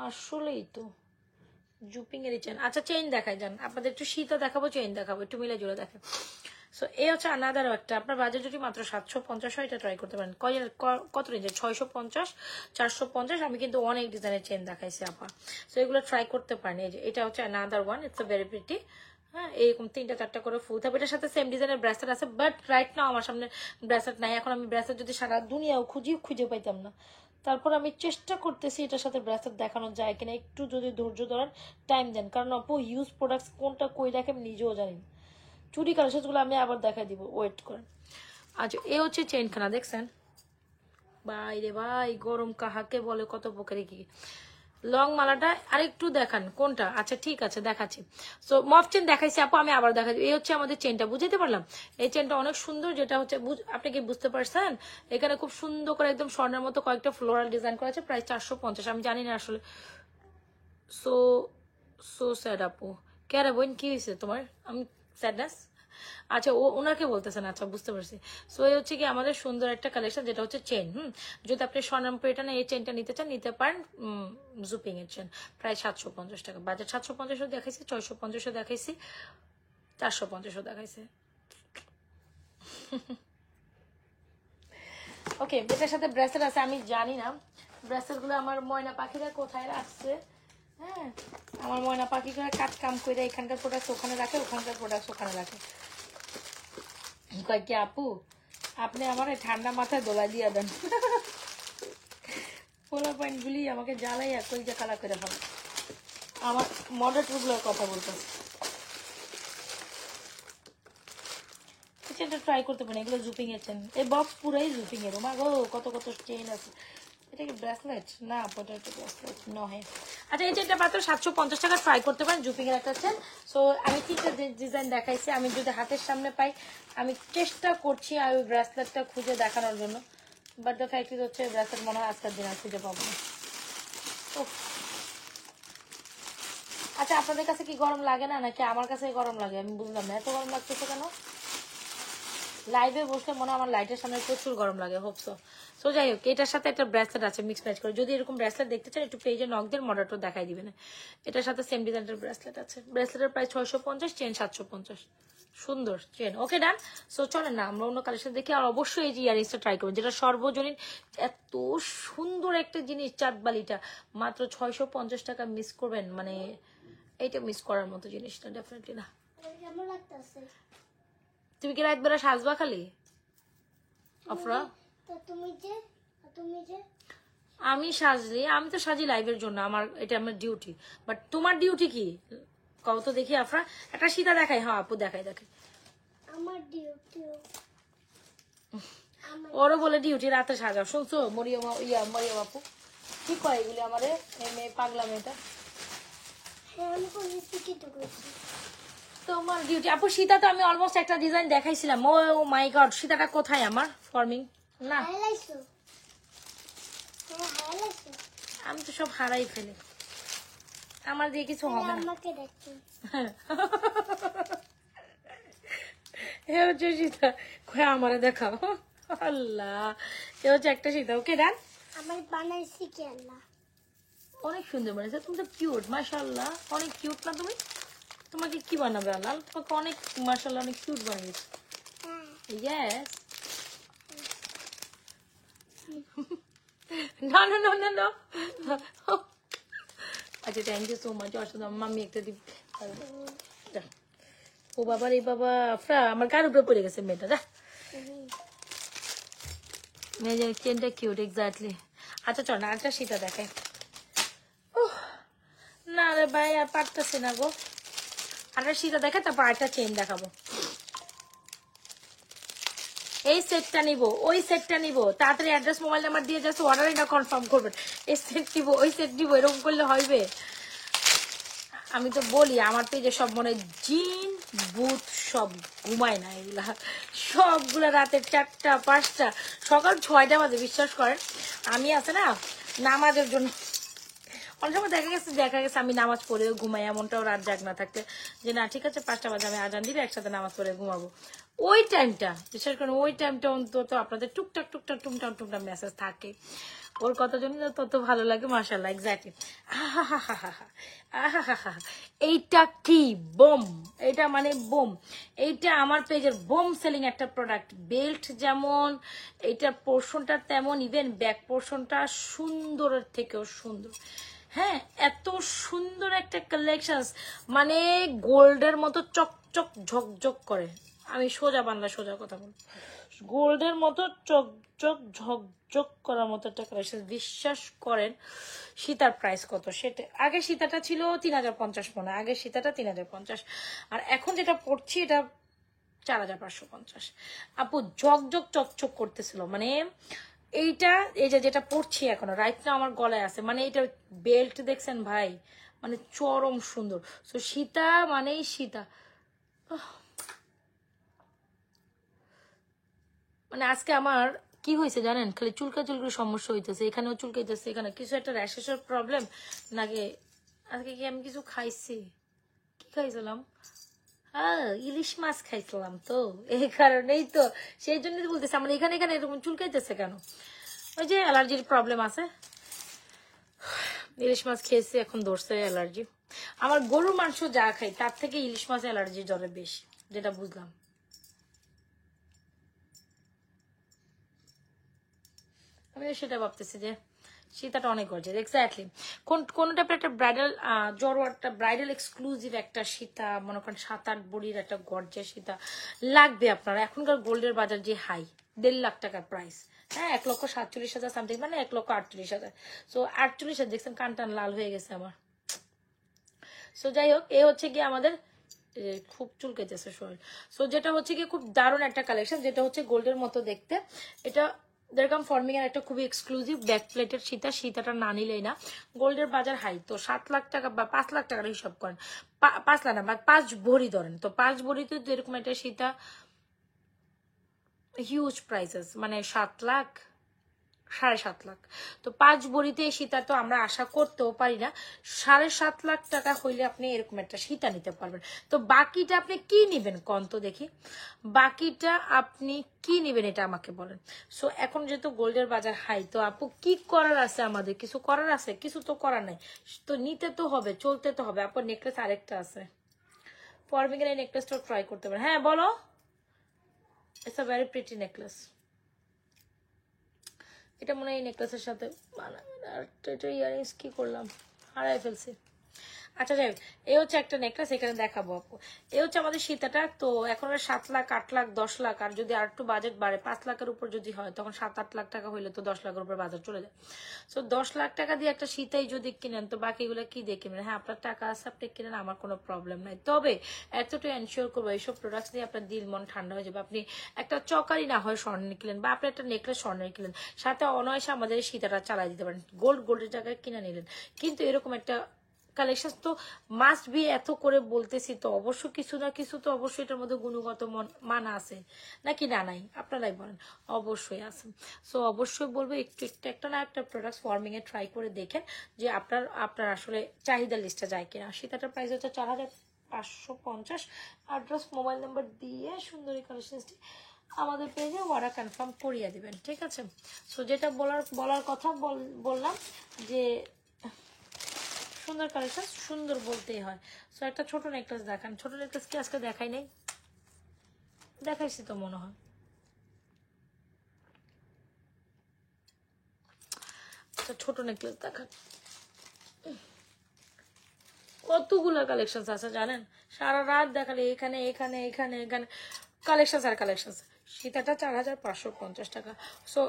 আসলেই তো জুপিং এর চেন। আচ্ছা চেইন দেখাই যান, আপনাদের একটু শীতও দেখাবো, চেইন দেখাবো, একটু মিলে জুড়ে দেখেন। সো এই হচ্ছে আনাদার একটা, আপনার বাজেট যদি মাত্র 750 হয় এটা ট্রাই করতে পারেন। কত রেঞ্জের? 650, 450। আমি কিন্তু অনেক ডিজাইনের চেন দেখাইছি আপা, সো এগুলো ট্রাই করতে পারেন। এই যে এটা হচ্ছে another one, it's a very pretty. হ্যাঁ, এরকম 3-4টা করে ফুল থাকবে। এটার সাথে সেম ডিজাইনের ব্রেসলেট আছে, বাট রাইট নাও আমার সামনে ব্রেসলেট নাই। এখন আমি ব্রেসলেট যদি সারা দুনিয়াও খুঁজে পাইতাম না। তারপর আমি চেষ্টা করতেছি এটার সাথে ব্রেসলেট দেখানো যায় কিনা, একটু যদি ধৈর্য ধরেন, টাইম দেন, কারণ আপু ইউজ প্রোডাক্টস কোনটা কই রাখে আমি নিজেও জানি না। চুরি কালেকশনগুলো আমি আবার দেখাই দিব, ওয়েট করেন। আচ্ছা এ হচ্ছে চেইনখানা, দেখছেন ভাই রে ভাই, গরম কাহাকে বলে, কত প্রকারে কি। লং মালাটা আরেকটু দেখান কোনটা। আচ্ছা ঠিক আছে দেখাচ্ছি। সো মফ চেন দেখাইছি আপু, আমি আবার দেখাচ্ছি। এই হচ্ছে আমাদের চেনটা, বুঝতে পারলাম? এই চেনটা অনেক সুন্দর, যেটা হচ্ছে আপনি কি বুঝতে পারছেন? এখানে খুব সুন্দর করে একদম স্বর্ণের মতো কয়েকটা ফ্লোরাল ডিজাইন করা আছে, প্রায় 450। আমি জানি না আসলে। সো সো স্যাড আপু। কে রে বোন, কি হয়েছে তোমার? আমি স্যাডনেস। আচ্ছা ওনাকে বলতেছেন, আচ্ছা বুঝতে পারছি। সো এই হচ্ছে কি আমাদের সুন্দর একটা কালেকশন, যেটা হচ্ছে চেন। যদি আপনি স্বর্ণাম পেটা না এই চেনটা নিতে চান, নিতে পারেন। জুপিং এর চেন প্রায় 750 টাকা। বাজার 750 দেখাইছি, 650 দেখাইছি, 450 দেখাইছে। ওকে, এটার সাথে ব্রেসলেট আছে, আমি জানি না ব্রেসলেট গুলো আমার ময়না পাখিরা কোথায় রাখছে। হ্যাঁ, আমার ময়না পাখি করে কাজ কাম করে এখানকার প্রোডাক্ট ওখানে রাখে, ওখানকার প্রোডাক্ট ওখানে রাখে। কয় কি আপু, আপনি আমার ঠান্ডা মাথায় দোলা দিয়ে দেন। পোলা পয়েন্ট গুলি আমাকে জ্বালাইয়া কইজা কালা করে ফেলে। আমার মডারেটর গুলোর কথা বলতেছে, চেনটা ট্রাই করতে পারেন। এগুলো জুপিং এর চেন, এই বক্স পুরাই জুপিং এর। মা গো কত কত চেন আছে। এটা কি ব্রেসলেট? না পোটেটো ব্রেসলেট নয়। আচ্ছা এই চেনটা মাত্র 750 টাকা, ট্রাই করতে পারেন। জুপিং এর একটা চেন। সো আমি 3টা ডিজাইন দেখাইছি, আমি যদি হাতের সামনে পাই আমি চেষ্টা করছি আর ওই ব্রেসলেটটা খুঁজে দেখানোর জন্য, বাট দ্য ফ্যাক্ট ইজ হচ্ছে ব্রেসলেট মনে হয় আজকের দিন আর খুঁজে পাবো না। আচ্ছা আপনাদের কাছে কি গরম লাগে না, নাকি আমার কাছে গরম লাগে? আমি বুঝলাম না, এত গরম লাগতেছে কেন? লাইভে বসলে মনে হয় আমার লাইটের সামনে প্রচুর গরম লাগে। হোপসো। সো যাই হোক, এটার সাথে একটা ব্রেসলেট আছে মিক্স ম্যাচ করে। যদি এরকম ব্রেসলেট দেখতে চান একটু পেজে নকদের মডারটা দেখাই দিবেন। এটার সাথে সেম ডিজাইনের ব্রেসলেট আছে। ব্রেসলেটের প্রায় 650, চেন 750। সুন্দর চেন। ওকে ডান। সো চলেন না আমরা অন্য কালেকশন দেখি। আর অবশ্যই এই যে ইয়ারিংসটা ট্রাই করবেন, যেটা সর্বজনীন, এত সুন্দর একটা জিনিস। চাঁদবালিটা মাত্র 650 টাকা, মিস করবেন মানে, এইটা মিস করার মতো জিনিসটা ডেফিনেটলি না। কেমন লাগতেছে? তুমি কি রাত বেলা সাজবা খালি আফরা? তো তুমি যে আমি সাজলি, আমি তো সাজি লাইভের জন্য, আমার এটা আমার ডিউটি। বাট তোমার ডিউটি কি কও তো দেখি আফরা। একটা সীতা দেখাই। হ্যাঁ আপু দেখাই। আমার ডিউটি, ওরও বলে ডিউটি রাতে সাজাও, শুনছো? মরিয়ম আপু কি কয় এগুলি আমারে, এই মেয়ে পাগলা মেয়েটা। হ্যাঁ আমি করেছি, কি তো করেছি। তোমার ডিউটি আপু। সীতা তো আমি অলমোস্ট একটা ডিজাইন দেখাইছিলাম। ও মাই গড, সীতাটা কোথায় আমার? ফর্মিং না, হারাইছো? হ্যাঁ হারাইছো। আমি তো সব হারাই ফেলি, আমার দিয়ে কিছু হবে না। আমাকে দেখতে এ হচ্ছে সীতা, কয় আমারে দেখাও। আল্লাহ, এ হচ্ছে একটা সীতা। ওকে ডান। আমার বানাইছি কি আল্লাহ, অনেক সুন্দর বানিয়েছে। তুমি তো কিউট, মাশাআল্লাহ, অনেক কিউট না তুমি? তোমাকে কি বানাবে আল্লাহ? তোমাকে অনেক মাশাআল্লাহ অনেক কিউট বানিয়েছে। হ্যাঁ ইয়েস। না না না না না। আচ্ছা থ্যাংক ইউ সো মাচ। অসাধারণ। মাম্মি একটা দিবি? ও বাবা রে বাবা, আফরা আমার কার উপরে পড়ে গেছে মেয়েটা। যা, মেয়ে চেনটা কিউট এক্স্যাক্টলি। আচ্ছা চল না একটা সীতা দেখাই। না রে ভাই আর পারতেছি না গো। আরেকটা সীতা দেখে তারপর আরেকটা চেন দেখাবো। এই সেটটা নিব, ওই সেটটা নিব, তাড়াতাড়ি অ্যাড্রেস মোবাইল নাম্বার দিয়ে জাস্ট অর্ডারই না কনফার্ম করবেন। এই সেট নিব, ওই সেট নিব, এরকম করলে হবে? আমি তো বলি আমার পেজে সব মনে জিন ভূত সব ঘুমায় না, এগুলা সবগুলা রাতের 4টা 5টা সকাল 6টা বাজে। বিশ্বাস করেন আমি আছে না নামাজের জন্য অনেক সময় দেখা গেছে আমি নামাজ পড়েও ঘুমাই, এমনটাও রাত জাগ না থাকতে যে না ঠিক আছে 5টা বাজে আমি আজান দিলে একসাথে নামাজ পড়ে ঘুমাবো। ওই টাইমটা বিশেষ করে ওই টাইমটা অন্তত আপনাদের টুকটাক টুকটাক টুমটাম টুমটাম মেসেজ থাকে, ওর কথা জন্য তত ভালো লাগে। মাশাআল্লাহ, এক্স্যাক্টলি। এইটা কি বোম, এটা মানে বোম, এইটা আমার পেজের বোম সেলিং একটা প্রোডাক্ট। বেল্ট যেমন এইটার পোর্শনটা তেমন, ইভেন ব্যাক পোর্শনটা সুন্দরের থেকেও সুন্দর। হ্যাঁ, এত সুন্দর একটা কালেকশন, মানে গোল্ডের মতো চকচক ঝকঝক করে। আমি সোজা বাংলা সোজা কথা বলি, গোল্ডের মতো চকচক ঝকঝক করার মতো একটা কালেকশন। বিশ্বাস করেন সীতার প্রাইস কত সেটা, আগে সীতাটা ছিল 3050 মনে, আগে সীতাটা 3050, আর এখন যেটা পড়ছি এটা 4550। আপু ঝকঝক চকচক করতেছিল, মানে এইটা এই যেটা পড়ছি এখনো রাইট না আমার গলায় আছে, মানে এটা বেল্ট দেখছেন ভাই, মানে চরম সুন্দর। তো সীতা মানেই সীতা। মানে আজকে আমার কি হয়েছে জানেন, খালি চুলকার সমস্যা হইতেছে, এখানেও চুলকাইতেছে, এখানে কিছু একটা র্যাশেসের প্রবলেম নাকি। আজকে কি আমি কিছু খাইছি, কি খাইছিলাম? হ্যাঁ, ইলিশ মাছ খাইছিলাম, তো এই কারণেই তো, সেই জন্যই বলতেছি আমার এখানে এখানে এরকম চুলকাইতেছে কেন। ওই যে অ্যালার্জির প্রবলেম আছে, ইলিশ মাছ খেয়েছি এখন ধরছে অ্যালার্জি। আমার গরুর মাংস যা খাই তার থেকে ইলিশ মাছ অ্যালার্জি জ্বরে বেশি, যেটা বুঝলাম। আমি সেটা ভাবতেছি যে সীতাটা অনেক গর্জিয়াস, এক্স্যাক্টলি। কোন টাইপের একটা ব্রাইডাল একটা ব্রাইডাল এক্সক্লুসিভ একটা সীতা, মনে করেন 7-8 বড়ির একটা গর্জিয়াস সীতা লাগবে আপনার। এখনকার গোল্ডের বাজার যে হাই, 1.5 লাখ টাকার প্রাইস। হ্যাঁ, 1,47,000 সামথিং, মানে 1,48,000। সো 48,000 দেখছেন, কান টান লাল হয়ে গেছে আমার। সো যাই হোক, এ হচ্ছে গিয়ে আমাদের খুব চুলকেছে শরীর। সো যেটা হচ্ছে গিয়ে খুব দারুণ একটা কালেকশন, যেটা হচ্ছে গোল্ডের মতো দেখতে। এটা যেরকম ফর্মিং এর একটা খুবই এক্সক্লুসিভ ব্যাক প্লেটের সীতা, সীতাটা না নিলেই না। গোল্ডের বাজার হাই, তো 7 লাখ টাকা বা 5 লাখ টাকার হিসাব করেন, 5 লাখ না বা 5 ভরি ধরেন, তো 5 ভরিতে এরকম একটা সীতা হিউজ প্রাইসেস, মানে 7 লাখ 7.5 লাখ। তো 5 ভরিতে এই সীতা তো আমরা আশা করতেও পারি না। 7.5 লাখ টাকা হইলে আপনি এরকম একটা সীতা নিতে পারবেন। তো বাকিটা আপনি কি নিবেন কন তো দেখি, বাকিটা আপনি কি নিবেন এটা আমাকে বলেন। সো এখন যেহেতু গোল্ডের বাজার হাই, তো আপু কি করার আছে, আমাদের কিছু করার আছে? কিছু তো করার নাই, তো নিতে তো হবে, চলতে তো হবে। আপু নেকলেস আরেকটা আছে, ফর্মিং এর নেকলেসটা ট্রাই করতে পারেন। হ্যাঁ বলো, it's a very pretty necklace. এটা মনে হয় এই নেকলেসের সাথে মানাবে না। আর এটা ইয়ারিংস কি করলাম, হারাই ফেলছি। আচ্ছা যাই হোক, এ হচ্ছে একটা নেকলেস, এখানে দেখাবো আপু। এ হচ্ছে আমাদের সীতাটা। তো এখন 7 লাখ 8 লাখ 10 লাখ, আর যদি আর একটু বাজেট বাড়ে 5 লাখের উপর যদি হয়, তখন 7-8 লাখ টাকা হইলে তো 10 লাখের উপর বাজার চলে যায়। সো 10 লাখ টাকা দিয়ে একটা সীতাই যদি কিনেন, তো বাকিগুলো কি দিয়ে কিনবেন? হ্যাঁ, আপনার টাকা আছে, আপনি কিনেন, আমার কোনো প্রবলেম নাই। তবে এতটুকু এনশিওর করবো এইসব প্রোডাক্টস দিয়ে আপনার দিল মন ঠান্ডা হয়ে যাবে। আপনি একটা চকারি না হয় স্বর্ণের কিনলেন, বা আপনি একটা নেকলেস স্বর্ণের কিনলেন, সাথে অনায়াসে আমাদের সীতাটা চালাই দিতে পারেন, গোল্ডের জায়গায় কিনে নিলেন। কিন্তু এরকম একটা কালেকশন তো মাস্ট বি, এত করে বলতেছি তো অবশ্যই কিছু না কিছু তো অবশ্যই এটার মধ্যে গুণগত মান আছে নাকি না নাই, আপনারাই বলেন। অবশ্যই আছে। সো অবশ্যই বলবো একটু একটা না একটা প্রোডাক্ট ফর্মিং এ ট্রাই করে দেখেন যে আপনার আসলে চাহিদা লিস্টে যায় কিনা। সীতাটার প্রাইস হচ্ছে 4,550। অ্যাড্রেস মোবাইল নাম্বার দিয়ে সুন্দরী কালেকশনটি আমাদের পেজে অর্ডার কনফার্ম করিয়ে দিবেন, ঠিক আছে। সো যেটা বলার কথা বললাম যে সুন্দর কালেকশন, সুন্দর বলতেই হয়। সো একটা ছোট নেকলেস দেখান। ছোট নেকলেস কি আজকে দেখাই নাই? দেখাইছি তো মনে হয়। আচ্ছা ছোট নেকলেস দেখান। কতগুলো কালেকশন আছে জানেন, সারা রাত দেখালে এখানে এখানে এখানে এখানে কালেকশন আর কালেকশন। সীতাটা 4,550 টাকা। সো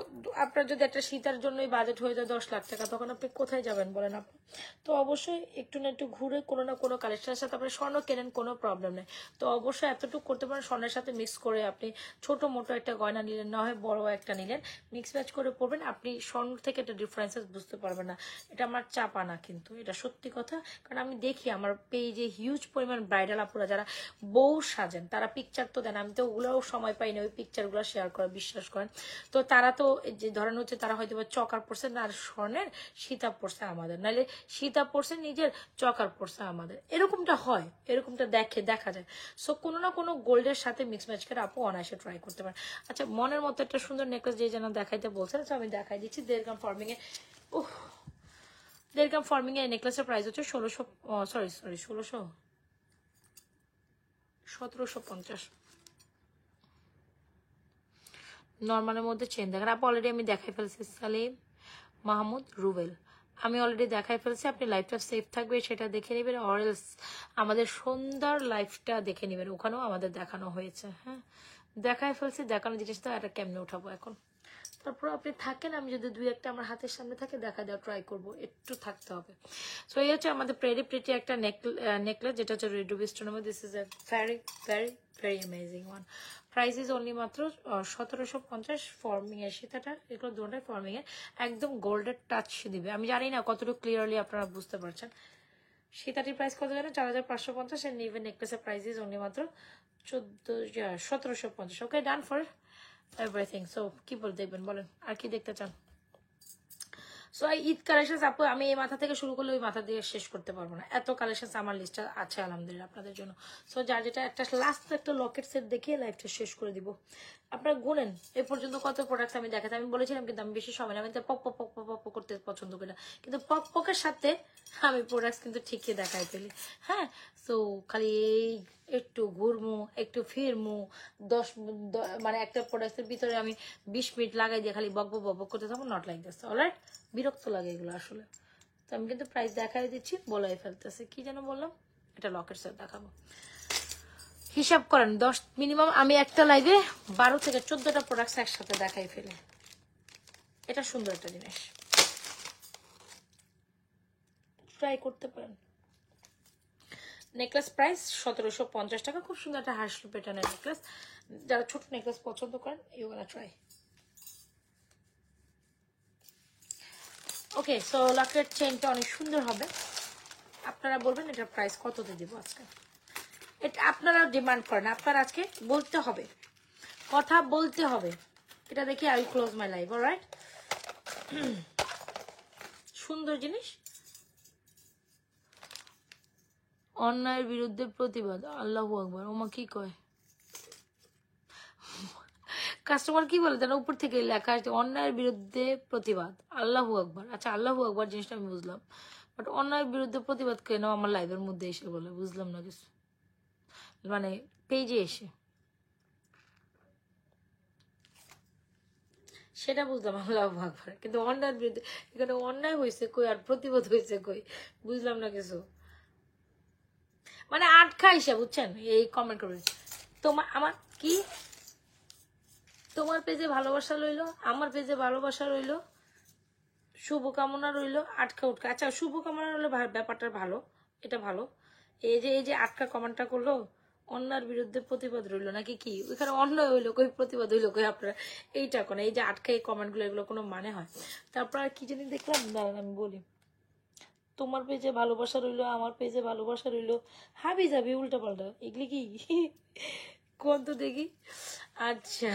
আপনার যদি একটা সীতার জন্যই বাজেট হয়ে যায় 10 লাখ টাকা, তখন আপনি কোথায় যাবেন বলেন আপনি? তো অবশ্যই একটু না একটু ঘুরে কোনো না কোনো কালেকশনের সাথে আপনি স্বর্ণ কেনেন, কোনো প্রবলেম নেই। তো অবশ্যই এতটুকু করতে পারেন, স্বর্ণের সাথে মিক্স করে আপনি ছোট মোটো একটা গয়না নিলেন, না হয় বড় একটা নিলেন, মিক্স ম্যাচ করে পড়বেন, আপনি স্বর্ণ থেকে একটা ডিফারেন্সেস বুঝতে পারবেন না। এটা আমার চাপা না, কিন্তু এটা সত্যি কথা। কারণ আমি দেখি আমার পেজে হিউজ পরিমাণ ব্রাইডাল আপুরা যারা বউ সাজেন, তারা পিকচার তো দেন, আমি তো ওগুলোও সময় পাই না ওই পিকচারগুলো শেয়ার করে, বিশ্বাস করেন। তো তারা তো যে ধরেন হচ্ছে তারা হয়তো বা চকার পড়ছে না, আর স্বর্ণের সীতা পড়ছে আমাদের, নাহলে সীতা পড়ছে নিজের, চকার পড়ছে আমাদের, এরকমটা হয়, এরকমটা দেখা যায়। সো কোনো না কোনো গোল্ডের সাথে মিক্স ম্যাচ করে আপু অনায়াসে ট্রাই করতে পারেন। আচ্ছা, মনের মতো একটা সুন্দর নেকলেস যে যেন দেখাইতে বলছেন, আমি দেখাই দিচ্ছি। 1.5 গ্রাম ফর্মিং এ, 1.5 গ্রাম ফর্মিং এর নেকলেসের প্রাইস হচ্ছে 1750। নর্মালের মধ্যে চেন দেখেন আপু, অলরেডি আমি দেখাই ফেলছি। সালিম মাহমুদ রুবেল, আমি অলরেডি দেখাই ফেলছি। আপনি লাইফটা সেফ থাকবে সেটা দেখে নেবেন, অরেলস আমাদের সুন্দর লাইফটা দেখে নেবেন, ওখানেও আমাদের দেখানো হয়েছে। হ্যাঁ, দেখাই ফেলছি, দেখানো জিনিসটা এটা কেমনে উঠাবো এখন। তারপর আপনি থাকেন, আমি যদি 2-1টা আমার হাতের সামনে থাকে দেখা দেওয়া ট্রাই করবো, একটু থাকতে হবে। সো এই হচ্ছে আমাদের প্রেটি একটা নেকলেস, যেটা হচ্ছে রেড রুবি স্টোনের মধ্যে। This is a very very very amazing one. Price is only মাত্র 1750। ফর্মিং এর সীতাটা, এগুলো দুটোটাই ফর্মিং এর, একদম গোল্ডের টাচ দিবে। আমি জানি না কতটুকু ক্লিয়ারলি আপনারা বুঝতে পারছেন। সীতাটির প্রাইস কত জানেন? 4550। এন্ড ইভেন নেকলেসের প্রাইস ইজ অনলি মাত্র 1750। Okay, done for everything. So কি বল দেখবেন বলেন, আর কি দেখতে চান? সো ঈদ কালেকশন আপু আমি এই মাথা থেকে শুরু করলে ওই মাথা দিয়ে শেষ করতে পারবো না, এত কালেকশন আমার লিস্টে আছে আলহামদুলিল্লাহ আপনাদের জন্য। সো যার যেটা একটা লাস্ট একটা লকেট সেট দেখিয়ে লাইফটা শেষ করে দিব। আপনারা গুনেন এ পর্যন্ত কত প্রোডাক্টস আমি দেখাতে, আমি বলেছিলাম কিন্তু আমি বেশি সময় না, আমি তো পক পক পক পক পক করতে পছন্দ করি না, কিন্তু পক পকের সাথে আমি প্রোডাক্টস কিন্তু ঠিকই দেখাই ফেলি। হ্যাঁ, সো খালি এই একটু ঘুরমু একটু ফিরমু, মানে একটা প্রোডাক্টের ভিতরে আমি 20 মিনিট লাগাই দিয়ে খালি বক বক বক করতে থাকবো, নট লাইক দিস। অলরাইট, বিরক্ত লাগে এগুলো আসলে। তো আমি কিন্তু প্রাইস দেখাই দিচ্ছি, বলাই ফেলতেছি। কি যেন বললাম, এটা লকেট সেট দেখাবো। হিসাব করেন 10 মিনিমাম আমি একটা লাইভে 12 থেকে 14টা প্রোডাক্টস একসাথে দেখাই ফেলি। এটা সুন্দর একটা জিনিস, ট্রাই করতে পারেন। নেকলেস প্রাইস 1750 টাকা। খুব সুন্দর একটা হার্শ প্যাটার্নের নেকলেস। যারা ছোট নেকলেস পছন্দ করেন, you gonna try. Okay, so locket চেইনটা অনেক সুন্দর হবে। আপনারা বলবেন এটার প্রাইস কততে দিব আজকে, এটা আপনারা ডিমান্ড করেন, আপনার আজকে বলতে হবে, কথা বলতে হবে। এটা দেখি I will close my live. Alright, সুন্দর জিনিস, অন্যায়ের বিরুদ্ধে প্রতিবাদ। আল্লাহু আকবার। ওমা কি কয় কাস্টমার, কি বলে জানো, উপর থেকে লেখা আছে অন্যায়ের বিরুদ্ধে প্রতিবাদ, আল্লাহু আকবার। আচ্ছা, আল্লাহু আকবার জিনিসটা আমি বুঝলাম, বাট অন্যায়ের বিরুদ্ধে প্রতিবাদ কেন আমার লাইভের মধ্যে এসে বলে, বুঝলাম না কিছু, মানে পেজে এসে, সেটা বুঝলাম আল্লাহু আকবার, কিন্তু অন্যায়ের বিরুদ্ধে এখানে অন্যায় হয়েছে কই আর প্রতিবাদ হয়েছে কই, বুঝলাম না কিছু, মানে আটকা এসে, বুঝছেন? এই কমেন্ট করবেন তোমার আমার কি, তোমার পেজে ভালোবাসা রইলো, আমার পেজে ভালোবাসা রইলো, শুভকামনা রইলো, আটকা উটকা। আচ্ছা, শুভকামনা রইলো, ব্যাপারটা ভালো, এটা ভালো। এই যে আটকা কমেন্টটা করলো, অন্যার বিরুদ্ধে প্রতিবাদ রইলো নাকি কি, ওইখানে অন্যায় হইলো কই, প্রতিবাদ হইলো কই, আপনারা এইটা কোন, এই যে আটকা এই কমেন্ট গুলো, এগুলো কোনো মানে হয়? তারপর আর কি জানি দেখলাম, দাঁড়ান আমি বলি। তোমার পেজে ভালোবাসা রইলো, আমার পেজে ভালোবাসা রইলো, হাবি যাবি উল্টা পাল্টা, এগুলি কি কোন তো দেখি। আচ্ছা,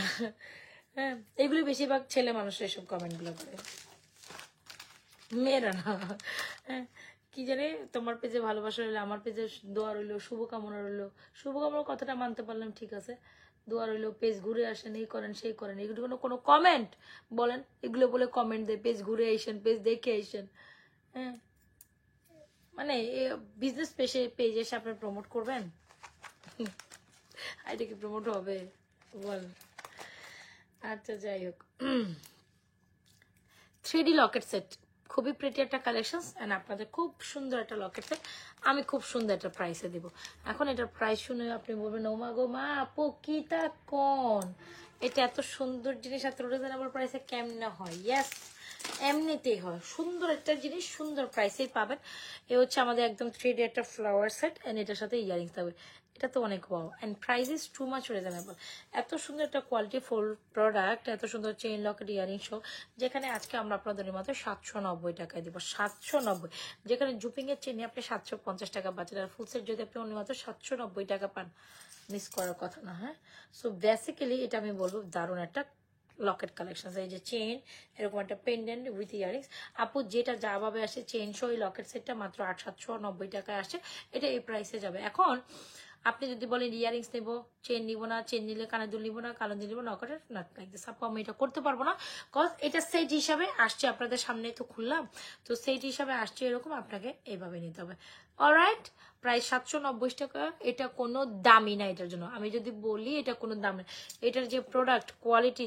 হ্যাঁ, এগুলি বেশিরভাগ ছেলে মানুষের এসব কমেন্ট গুলো করে, মেয়েরা না। হ্যাঁ, কি জানে, তোমার পেজে ভালোবাসা রইলো, আমার পেজে দোয়া রইলো, শুভকামনা রইলো। শুভকামনার কথাটা মানতে পারলাম, ঠিক আছে, দোয়া রইলো, পেজ ঘুরে আসেন, এই করেন সেই করেন, এগুলো কোনো কমেন্ট বলেন, এগুলো বলে কমেন্ট দেয়, পেজ ঘুরে আইসেন, পেজ দেখে আইসেন। হ্যাঁ, মানে বিজনেস পেজে এসে আপনি প্রমোট করবেন, এটা কি প্রমোট হবে বল? আচ্ছা, যাই হোক, 3D লকেট সেট, খুবই প্রিটি একটা কালেকশন, এন্ড আপনাদের খুব সুন্দর একটা লকেট সেট, আমি খুব সুন্দর একটা প্রাইসে দিব। এখন এটার প্রাইস শুনে আপনি বলবেন, ও মা গো মা, আপু কি তা কোন, এটা এত সুন্দর জিনিস এত রিজনেবল প্রাইসে কেমনে হয়? ইয়েস, এমনিতেই হয়, সুন্দর একটা জিনিস সুন্দর প্রাইসেই পাবেন। এ হচ্ছে আমাদের একদম 3D একটা ফ্লাওয়ার সেট, এন্ড এটার সাথে ইয়ারিংস থাকবে। এটা তো অনেক wow, and price is too much reasonable. এত সুন্দর একটা কোয়ালিটি ফুল প্রোডাক্ট, এত সুন্দর চেইন লকেট ইয়ারিং শো, যেখানে আজকে আমরা আপনাদের মাত্র 790 টাকায় দিব। 790, যেখানে জুপিং এর চেনে আপনি 750 টাকা পাচ্ছেন, আর ফুল সেট যদি আপনি অন্য মাত্র 790 টাকা পান, মিস করার কথা না। হ্যাঁ, সো বেসিক্যালি এটা আমি বলবো দারুণ একটা লকেট কালেকশন। এই যে চেইন, এরকম একটা পেন্ডেন্ট উইথ ইয়ারিংস, আপু যেটা যাভাবে আসে চেইন সহ এই লকেট সেটটা মাত্র 790 টাকায় আসে, এটা এই প্রাইসে যাবে। এখন আপনি যদি বলেন ইয়ারিংস নেবো, চেন নিবো না, চেন নিলে কানে দুল নিবো না, কালো দুল নিবো, নকটের নট লাইক দিস, আপু আমি এটা করতে পারবো না, কজ এটা সেট হিসাবে আসছে আপনাদের সামনে তো খুললাম, তো সেট হিসাবে আসছে এরকম, আপনাকে এইভাবে নিতে হবে। অলরাইট, প্রায় 790 টাকা, এটা কোনো দামি না এটার জন্য। আমি যদি বলি এটা কোনো দাম না, এটার যে প্রোডাক্ট কোয়ালিটি,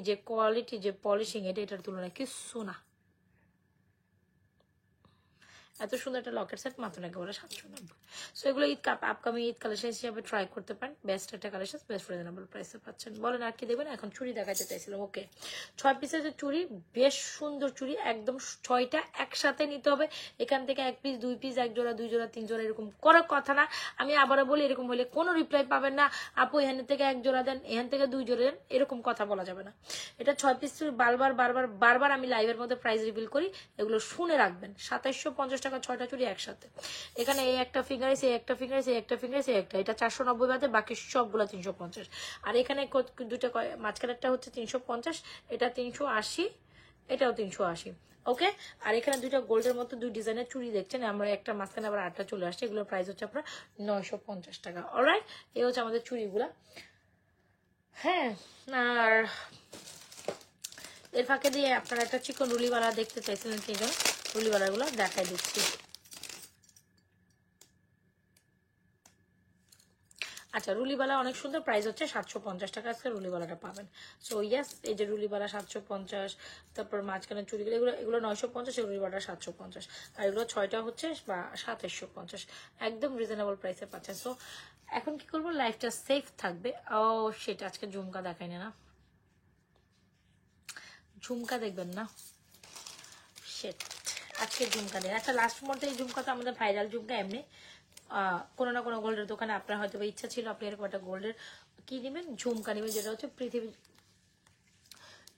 যে পলিশিং, এটার তুলনায় কিছু না। এত সুন্দর একটা লকেট সেট মাত্র একেবারে 790। সো এগুলো ঈদ আপকামিং ঈদ কালেকশন হিসেবে ট্রাই করতে পারেন, বেস্ট একটা কালেকশন, বেস্ট রিজনেবল প্রাইসে পাচ্ছেন। বলেন আর কি দেবেন? এখন চুড়ি দেখাতে চাইছিলাম। ওকে, 6 পিসের যে চুড়ি, বেশ সুন্দর চুড়ি, একদম 6টা একসাথে নিতে হবে। এখান থেকে 1 পিস 2 পিস, 1 জোড়া 2 জোড়া 3 জোড়া এরকম করার কথা না। আমি আবারও বলি, এরকম হলে কোনো রিপ্লাই পাবেন না। আপু এখান থেকে 1 জোড়া দেন, এখান থেকে 2 জোড়া দেন, এরকম কথা বলা যাবে না। এটা 6 পিস বারবার আমি লাইভের মধ্যে প্রাইস রিভিল করি, এগুলো শুনে রাখবেন। 2750 টাকা 6টা চুড়ি একসাথে। এখানে এই একটা ফিঙ্গারিস, এই একটা ফিঙ্গারিস, এই একটা ফিঙ্গারিস, এই একটা, এটা 490 বাদে বাকি সবগুলো 350। আর এখানে দুটো মাঝখানেরটা হচ্ছে 350, এটা 380, এটাও 380। ওকে, আর এখানে দুইটা গোল্ডের মতো 2 ডিজাইনের চুড়ি দেখছেন, আমরা একটা মাঝখানে আবার 8টা চলে আসছে, এগুলোর প্রাইস হচ্ছে আপনার 950 টাকা। অলরাইট, এই হচ্ছে আমাদের চুড়িগুলা। হ্যাঁ, আর এর ফাঁকে দিয়ে আপনারা একটা চিকন রুলিওয়ালা দেখতে চাইছিলেন, কি যেন রুলিওয়ালাগুলো দেখাই দিচ্ছি। আচ্ছা, রুলিবালা অনেক সুন্দর, প্রাইস হচ্ছে 750 টাকা, আজকে রুলিবালাটা পাবেন। সো ইয়েস, এই যে রুলিবালা 750, তারপর মাঝখানে চুড়িগুলো, এগুলো 950, রুলিবালা 750, আর এগুলো 6টা হচ্ছে 2750, একদম রিজনেবল প্রাইসে পাচ্ছেন। সো এখন কি করবো, লাইফটা সেফ থাকবে। ও সেটা আজকে ঝুমকা দেখাই না, ঝুমকা দেখবেন না, সেট আজকে ঝুমকা দেন। একটা লাস্ট মধ্যে এই ঝুমকা তো আমাদের ভাইরাল ঝুমকা, এমনি কোনো না কোনো গোল্ডের দোকানে আপনার হয়তো ইচ্ছা ছিল, আপনি এরকম একটা গোল্ডের কি নেবেন, ঝুমকা নেবেন, যেটা হচ্ছে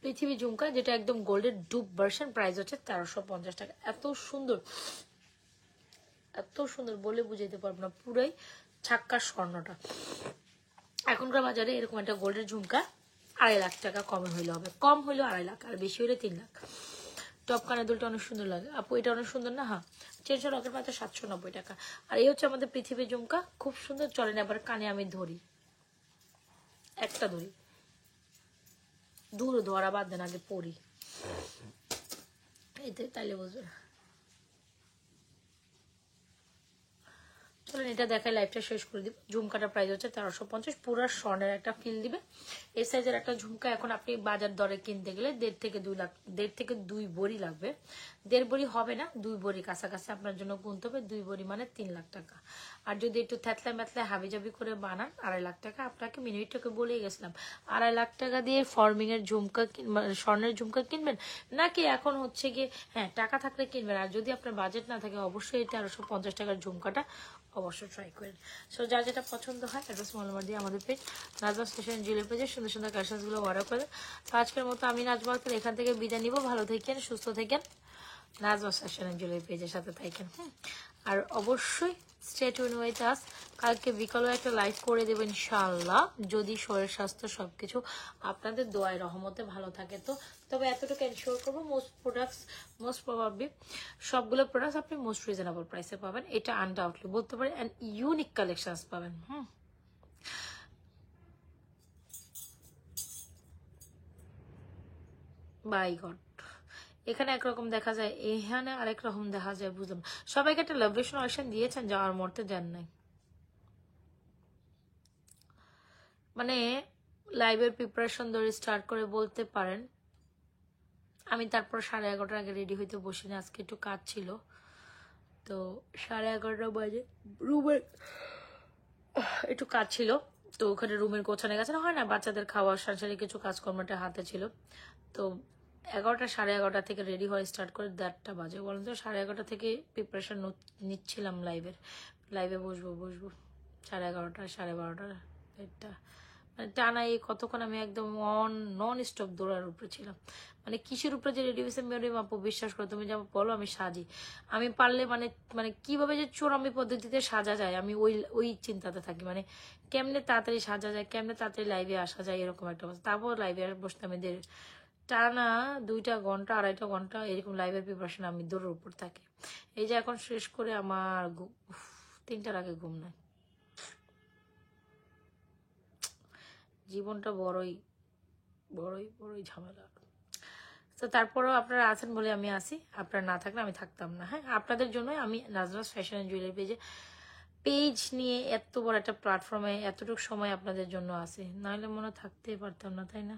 পৃথিবী ঝুমকা, যেটা একদম গোল্ডের ডুব ভার্সন, প্রাইস হচ্ছে 1350 টাকা। এত সুন্দর, এত সুন্দর বলে বুঝাইতে পারবো না, পুরাই ছাক্কার স্বর্ণটা। এখনকার বাজারে এরকম একটা গোল্ডের ঝুমকা 2.5 লাখ টাকা কমে হইলে হবে, কম হইলেও 2.5 লাখ, আর বেশি হইলে 3 লাখ। টপ কানের দুলটা অনেক সুন্দর লাগে আপু, এটা অনেক সুন্দর না? হ্যাঁ, 400 টাকার মাত্র 790 টাকা। আর এই হচ্ছে আমাদের পৃথিবী ঝুমকা, খুব সুন্দর। চলেন আবার কানে আমি ধরি, একটা ধরি, দূর ধরা বাদ দেন, আগে পড়ি, এতে তাইলে বুঝবে। চলেন এটা দেখাই, লাইফটা শেষ করে দিব। ঝুমকাটা প্রাইস হচ্ছে 1350, পুরো স্বর্ণের একটা ফিল দিবে। এই সাইজের একটা ঝুমকা এখন আপনি বাজার দরে কিনতে গেলে 1.5 থেকে 2 ভরি লাগবে। 1.5 ভরি হবে না, 2 ভরি কাছাকাছি আপনার জন্য গুনতে হবে। 2 ভরি মানে 3 লাখ টাকা। আর যদি একটু থ্যাতলা ম্যাতলা হাবিজাবি করে বানান, 2.5 লাখ টাকা। আপনাকে মিনিটটাকে বলেই গেছিলাম, 2.5 লাখ টাকা দিয়ে ফর্মিং এর ঝুমকা, স্বর্ণের ঝুমকা কিনবেন নাকি এখন হচ্ছে গিয়ে, হ্যাঁ টাকা থাকলে কিনবেন, আর যদি আপনার বাজেট না থাকে অবশ্যই 1350 টাকার ঝুমকাটা অবশ্যই ট্রাই করেন। সো যার যেটা পছন্দ হয় অ্যাড্রেস মোবাইল নাম্বার দিয়ে আমাদের পেজ নাজমা স্টেশন জুয়েলারি পেজে সুন্দর সুন্দর কালেকশনসগুলো অর্ডার করেন। তো আজকের মতো আমি নাজমা আক্তার এখান থেকে বিদায় নিব। ভালো থাকেন, সুস্থ থাকেন, নাজমা স্টেশন জুয়েলারি পেজের সাথে থাকেন। আর অবশ্যই স্টে টিউন উইথ আস। কালকে বিকালেও একটা লাইভ করে দেবো ইনশাআল্লাহ, যদি শরীর স্বাস্থ্য সবকিছু আপনাদের দোয়ায় রহমতে ভালো থাকে। তো তবে এতটুকু এনশিওর করবো, মোস্ট প্রবাবলি সবগুলো প্রোডাক্টস আপনি মোস্ট রিজনেবল প্রাইসে পাবেন, এটা আনডাউটলি বলতে পারেন, অ্যান্ড ইউনিক কালেকশনস পাবেন। বাই গড, এখানে একরকম দেখা যায়, এখানে আরেক রকম দেখা যায়, বুঝলাম। সবাইকে একটা লোকেশন অপশন দিয়েছেন, যাওয়ার মরতে যান নাই, মানে লাইভের প্রিপারেশন ধরে স্টার্ট করে বলতে পারেন। আমি তারপর 11:30 আগে রেডি হইতে বসি না, আজকে একটু কাজ ছিল, তো 11:30 বাজে রুমের একটু কাজ ছিল, তো ওখানে রুমের গোছানো গেছানো হয় না, বাচ্চাদের খাওয়া সাংসারিক কিছু কাজকর্মটা হাতে ছিল, তো 11টা 11:30 থেকে রেডি হয়ে স্টার্ট করে 1:30 বাজে। বলেন তো 11:30 থেকে প্রিপারেশন নিচ্ছিলাম লাইভে বসবো। 11:30 12:30 1:30 মানে টানা এই কতক্ষণ আমি একদম নন স্টপ দৌড়ার উপরে ছিলাম। মানে কিসের উপরে যে রেডি হয়েছে মেরি আপু বিশ্বাস করো, তুমি যেমন বলো আমি সাজি, আমি পারলে মানে মানে কিভাবে যে চোরামি পদ্ধতিতে সাজা যায় আমি ওই ওই চিন্তাতে থাকি। মানে কেমনে তাড়াতাড়ি সাজা যায়, কেমনে তাড়াতাড়ি লাইভে আসা যায়, এরকম একটা অবস্থা। তারপর লাইভে বসতে আমি টানা 2টা ঘন্টা 2.5টা ঘন্টা এরকম লাইভের প্রিপারেশন আমি দৌড়ের উপর থাকি। এই যে এখন শেষ করে আমার 3টার আগে ঘুম নাই। জীবনটা বড়ই বড়ই বড়ই ঝামেলা। তো তারপরেও আপনারা আছেন বলে আমি আসি, আপনারা না থাকলে আমি থাকতাম না। হ্যাঁ, আপনাদের জন্যই আমি নাজরাস ফ্যাশন অ্যান্ড জুয়েলারি পেজ নিয়ে এত বড় একটা প্ল্যাটফর্মে এতটুকু সময় আপনাদের জন্য আসে, নাহলে মনে থাকতেই পারতাম না, তাই না?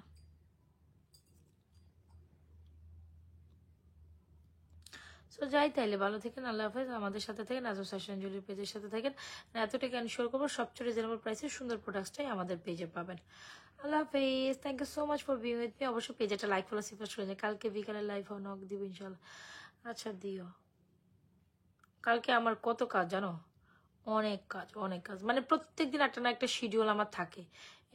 তো যাই তাইলে, ভালো থাকেন, আল্লাহ হাফেজ। আমাদের সাথে থাকেন, নাজরাস ফ্যাশন জুয়েলারি পেজের সাথে থাকেন। এতটাকে এনশিওর করবো সবচেয়ে রিজনেবল প্রাইসে সুন্দর প্রোডাক্টটাই আমাদের পেজে পাবেন। আল্লাহ হাফেজ, thank you so much for being with me. অবশ্যই পেজে একটা লাইক ফলো সিফার করে কালকে বিকালে লাইভ নক দিব ইনশাল্লাহ। আচ্ছা দিও। কালকে আমার কত কাজ জানো, অনেক কাজ অনেক কাজ, মানে প্রত্যেকদিন একটা না একটা শিডিউল আমার থাকে।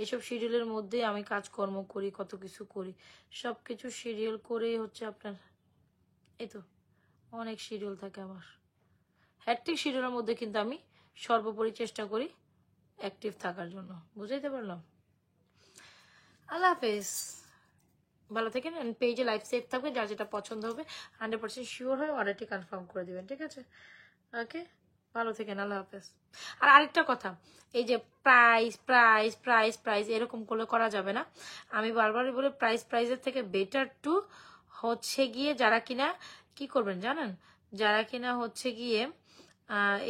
এইসব শিডিউলের মধ্যে আমি কাজকর্ম করি, কত কিছু করি, সবকিছু শিডিউল করেই হচ্ছে আপনার এই তো অনেক শিডিউল থাকে আমার। হ্যাট্রিক শিডিউলের মধ্যে কিন্তু আমি সর্বোপরি চেষ্টা করি অ্যাক্টিভ থাকার জন্য, বুঝাইতে পারলাম? আল্লাহ হাফেজ, ভালো থাকেন। পেজে লাইভ সেভ থাকবে, যার যেটা পছন্দ হবে 100% শিওর হয়ে অর্ডারটি কনফার্ম করে দিবেন, ঠিক আছে? ওকে, ভালো থাকেন, আল্লাহ হাফেজ। আর আরেকটা কথা, এই যে প্রাইস প্রাইস প্রাইস প্রাইস এরকম করলে করা যাবে না। আমি বারবারই বলে প্রাইসের থেকে বেটার টু হচ্ছে গিয়ে যারা কিনা কি করবেন জানেন, যারা কিনা হচ্ছে গিয়ে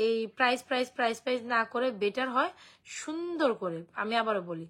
এই প্রাইস প্রাইস প্রাইস প্রাইস না করে বেটার হয় সুন্দর করে, আমি আবারও বলি,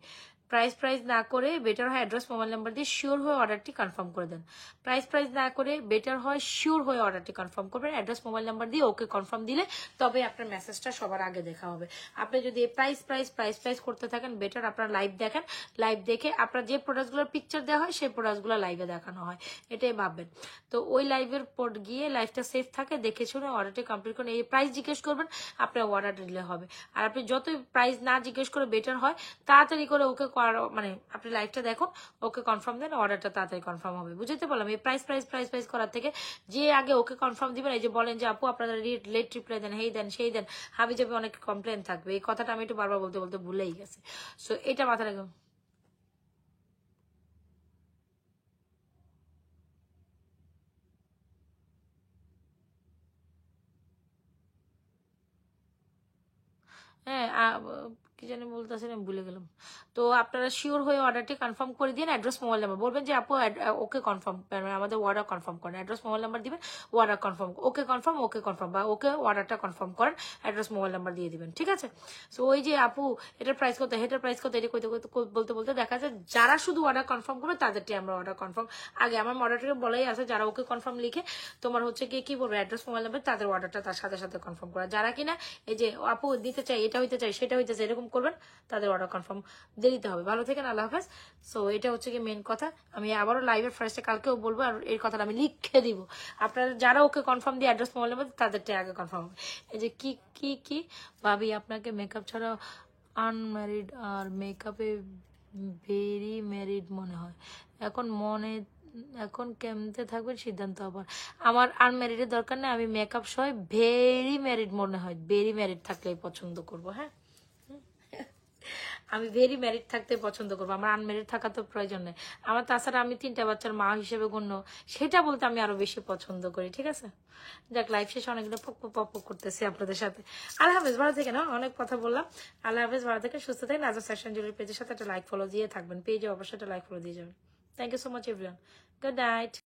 প্রাইস না করে বেটার হয় অ্যাড্রেস মোবাইল নাম্বার দিয়ে শিওর হয়ে অর্ডারটি কনফার্ম করে দেন। প্রাইস না করে বেটার হয় শিওর হয়ে অর্ডারটি কনফার্ম করবেন, অ্যাড্রেস মোবাইল নাম্বার দিয়ে ওকে কনফার্ম দিলে তবে আপনার মেসেজটা সবার আগে দেখা হবে। আপনি যদি প্রাইস প্রাইস প্রাইস প্রাইস করতে থাকেন, বেটার আপনার লাইভ দেখেন, লাইভ দেখে আপনার যে প্রোডাক্টগুলোর পিকচার দেওয়া হয় সেই প্রোডাক্টগুলো লাইভে দেখানো হয়, এটাই ভাববেন। তো ওই লাইভের পর গিয়ে লাইভটা সেফ থাকে, দেখে শুনে অর্ডারটি কমপ্লিট করেন। এই প্রাইস জিজ্ঞেস করবেন, আপনার অর্ডার দিলে হবে। আর আপনি যতই প্রাইস না জিজ্ঞেস করে বেটার হয় তাড়াতাড়ি করে ওকে মানে আপনি লাইভটা দেখুন, ওকে কনফার্ম দেন, অর্ডারটা তাড়াতাড়ি কনফার্ম হবে। বুঝতে পারলাম? এই প্রাইস প্রাইস প্রাইস প্রাইস করার থেকে যে আগে ওকে কনফার্ম দিবেন, এই যে বলেন যে আপু আপনারা লেট রিপ্লাই দেন, হেই দেন সেই দেন, হাবি যাবে অনেক কমপ্লেন থাকবে, এই কথাটা আমি একটু বারবার বলতে বলতে ভুলেই গেছি। সো এটা মাথায় রাখুন। হ্যাঁ, কি জানি বলতেছেন আমি ভুলে গেলাম। তো আপনারা শিওর হয়ে অর্ডারটি কনফার্ম করে দিন, অ্যাড্রেস মোবাইল নাম্বার বলবেন যে আপু ওকে কনফার্ম, আমাদের অর্ডার কনফার্ম করেন, অ্যাড্রেস মোবাইল নাম্বার দিবেন, অর্ডার কনফার্ম, ওকে কনফার্ম বা ওকে অর্ডারটা কনফার্ম করেন, অ্যাড্রেস মোবাইল নাম্বার দিয়ে দিবেন, ঠিক আছে? সো ওই যে আপু এটার প্রাইস কত, এটার প্রাইস কত, এটা বলতে বলতে দেখা যায় যারা শুধু অর্ডার কনফার্ম করবে তাদেরটি আমরা অর্ডার কনফার্ম আগে, আমার অর্ডারটাকে বলাই আছে যারা ওকে কনফার্ম লিখে তোমার হচ্ছে কি বলবো অ্যাড্রেস মোবাইল নাম্বার, তাদের অর্ডারটা তার সাথে সাথে কনফার্ম করা। যারা কিনা এই যে আপু দিতে চাই, এটা হইতে চাই, সেটা হইতে চাই, এরকম করবেন, তাদের অর্ডার কনফার্ম দিয়ে দিতে হবে। ভালো থাকেন, আল্লাহ হাফেজ। সো এটা হচ্ছে কি মেন কথা, আমি আবারও লাইভের ফার্স্টে কালকেও বলবো, আর এই কথাটা আমি লিখে দিব। আপনারা যারা ওকে কনফার্ম দিয়ে অ্যাড্রেস মোবাইল নাম্বার তাদেরটা আগে কনফার্ম হবে। এই যে কি কি কি ভাবি আপনাকে মেকআপ ছাড়া আনম্যারিড আর মেকআপে ভেরি ম্যারিড মনে হয়, এখন কেমতে থাকবেন সিদ্ধান্ত আবার। আমার আনম্যারিডের দরকার নেই, আমি মেকআপ সহ ভেরি ম্যারিড মনে হয়, ভেরি ম্যারিড থাকলেই পছন্দ করবো। হ্যাঁ, আমি ভেরি ম্যারিড থাকতে পছন্দ করবো, আমার আনম্যারিড থাকা তো প্রয়োজন নেই আমার। তাছাড়া আমি 3টা বাচ্চার মা হিসেবে গণ্য, সেটা বলতে আমি আরো বেশি পছন্দ করি, ঠিক আছে? যাক, লাইফ শেষে অনেকগুলো পক করতেছি আপনাদের সাথে। আল্লাহ হাফেজ, ভালো থেকে না, অনেক কথা বললাম। আল্লাহ হাফেজ, ভালো থেকে সুস্থ থাকেন। নাজরাস ফ্যাশন জুয়েলারি পেজের সাথে একটা লাইক ফলো দিয়ে থাকবেন, পেজে অবশ্যই একটা লাইক ফলো দিয়ে যাবেন। Thank you so much everyone, good night.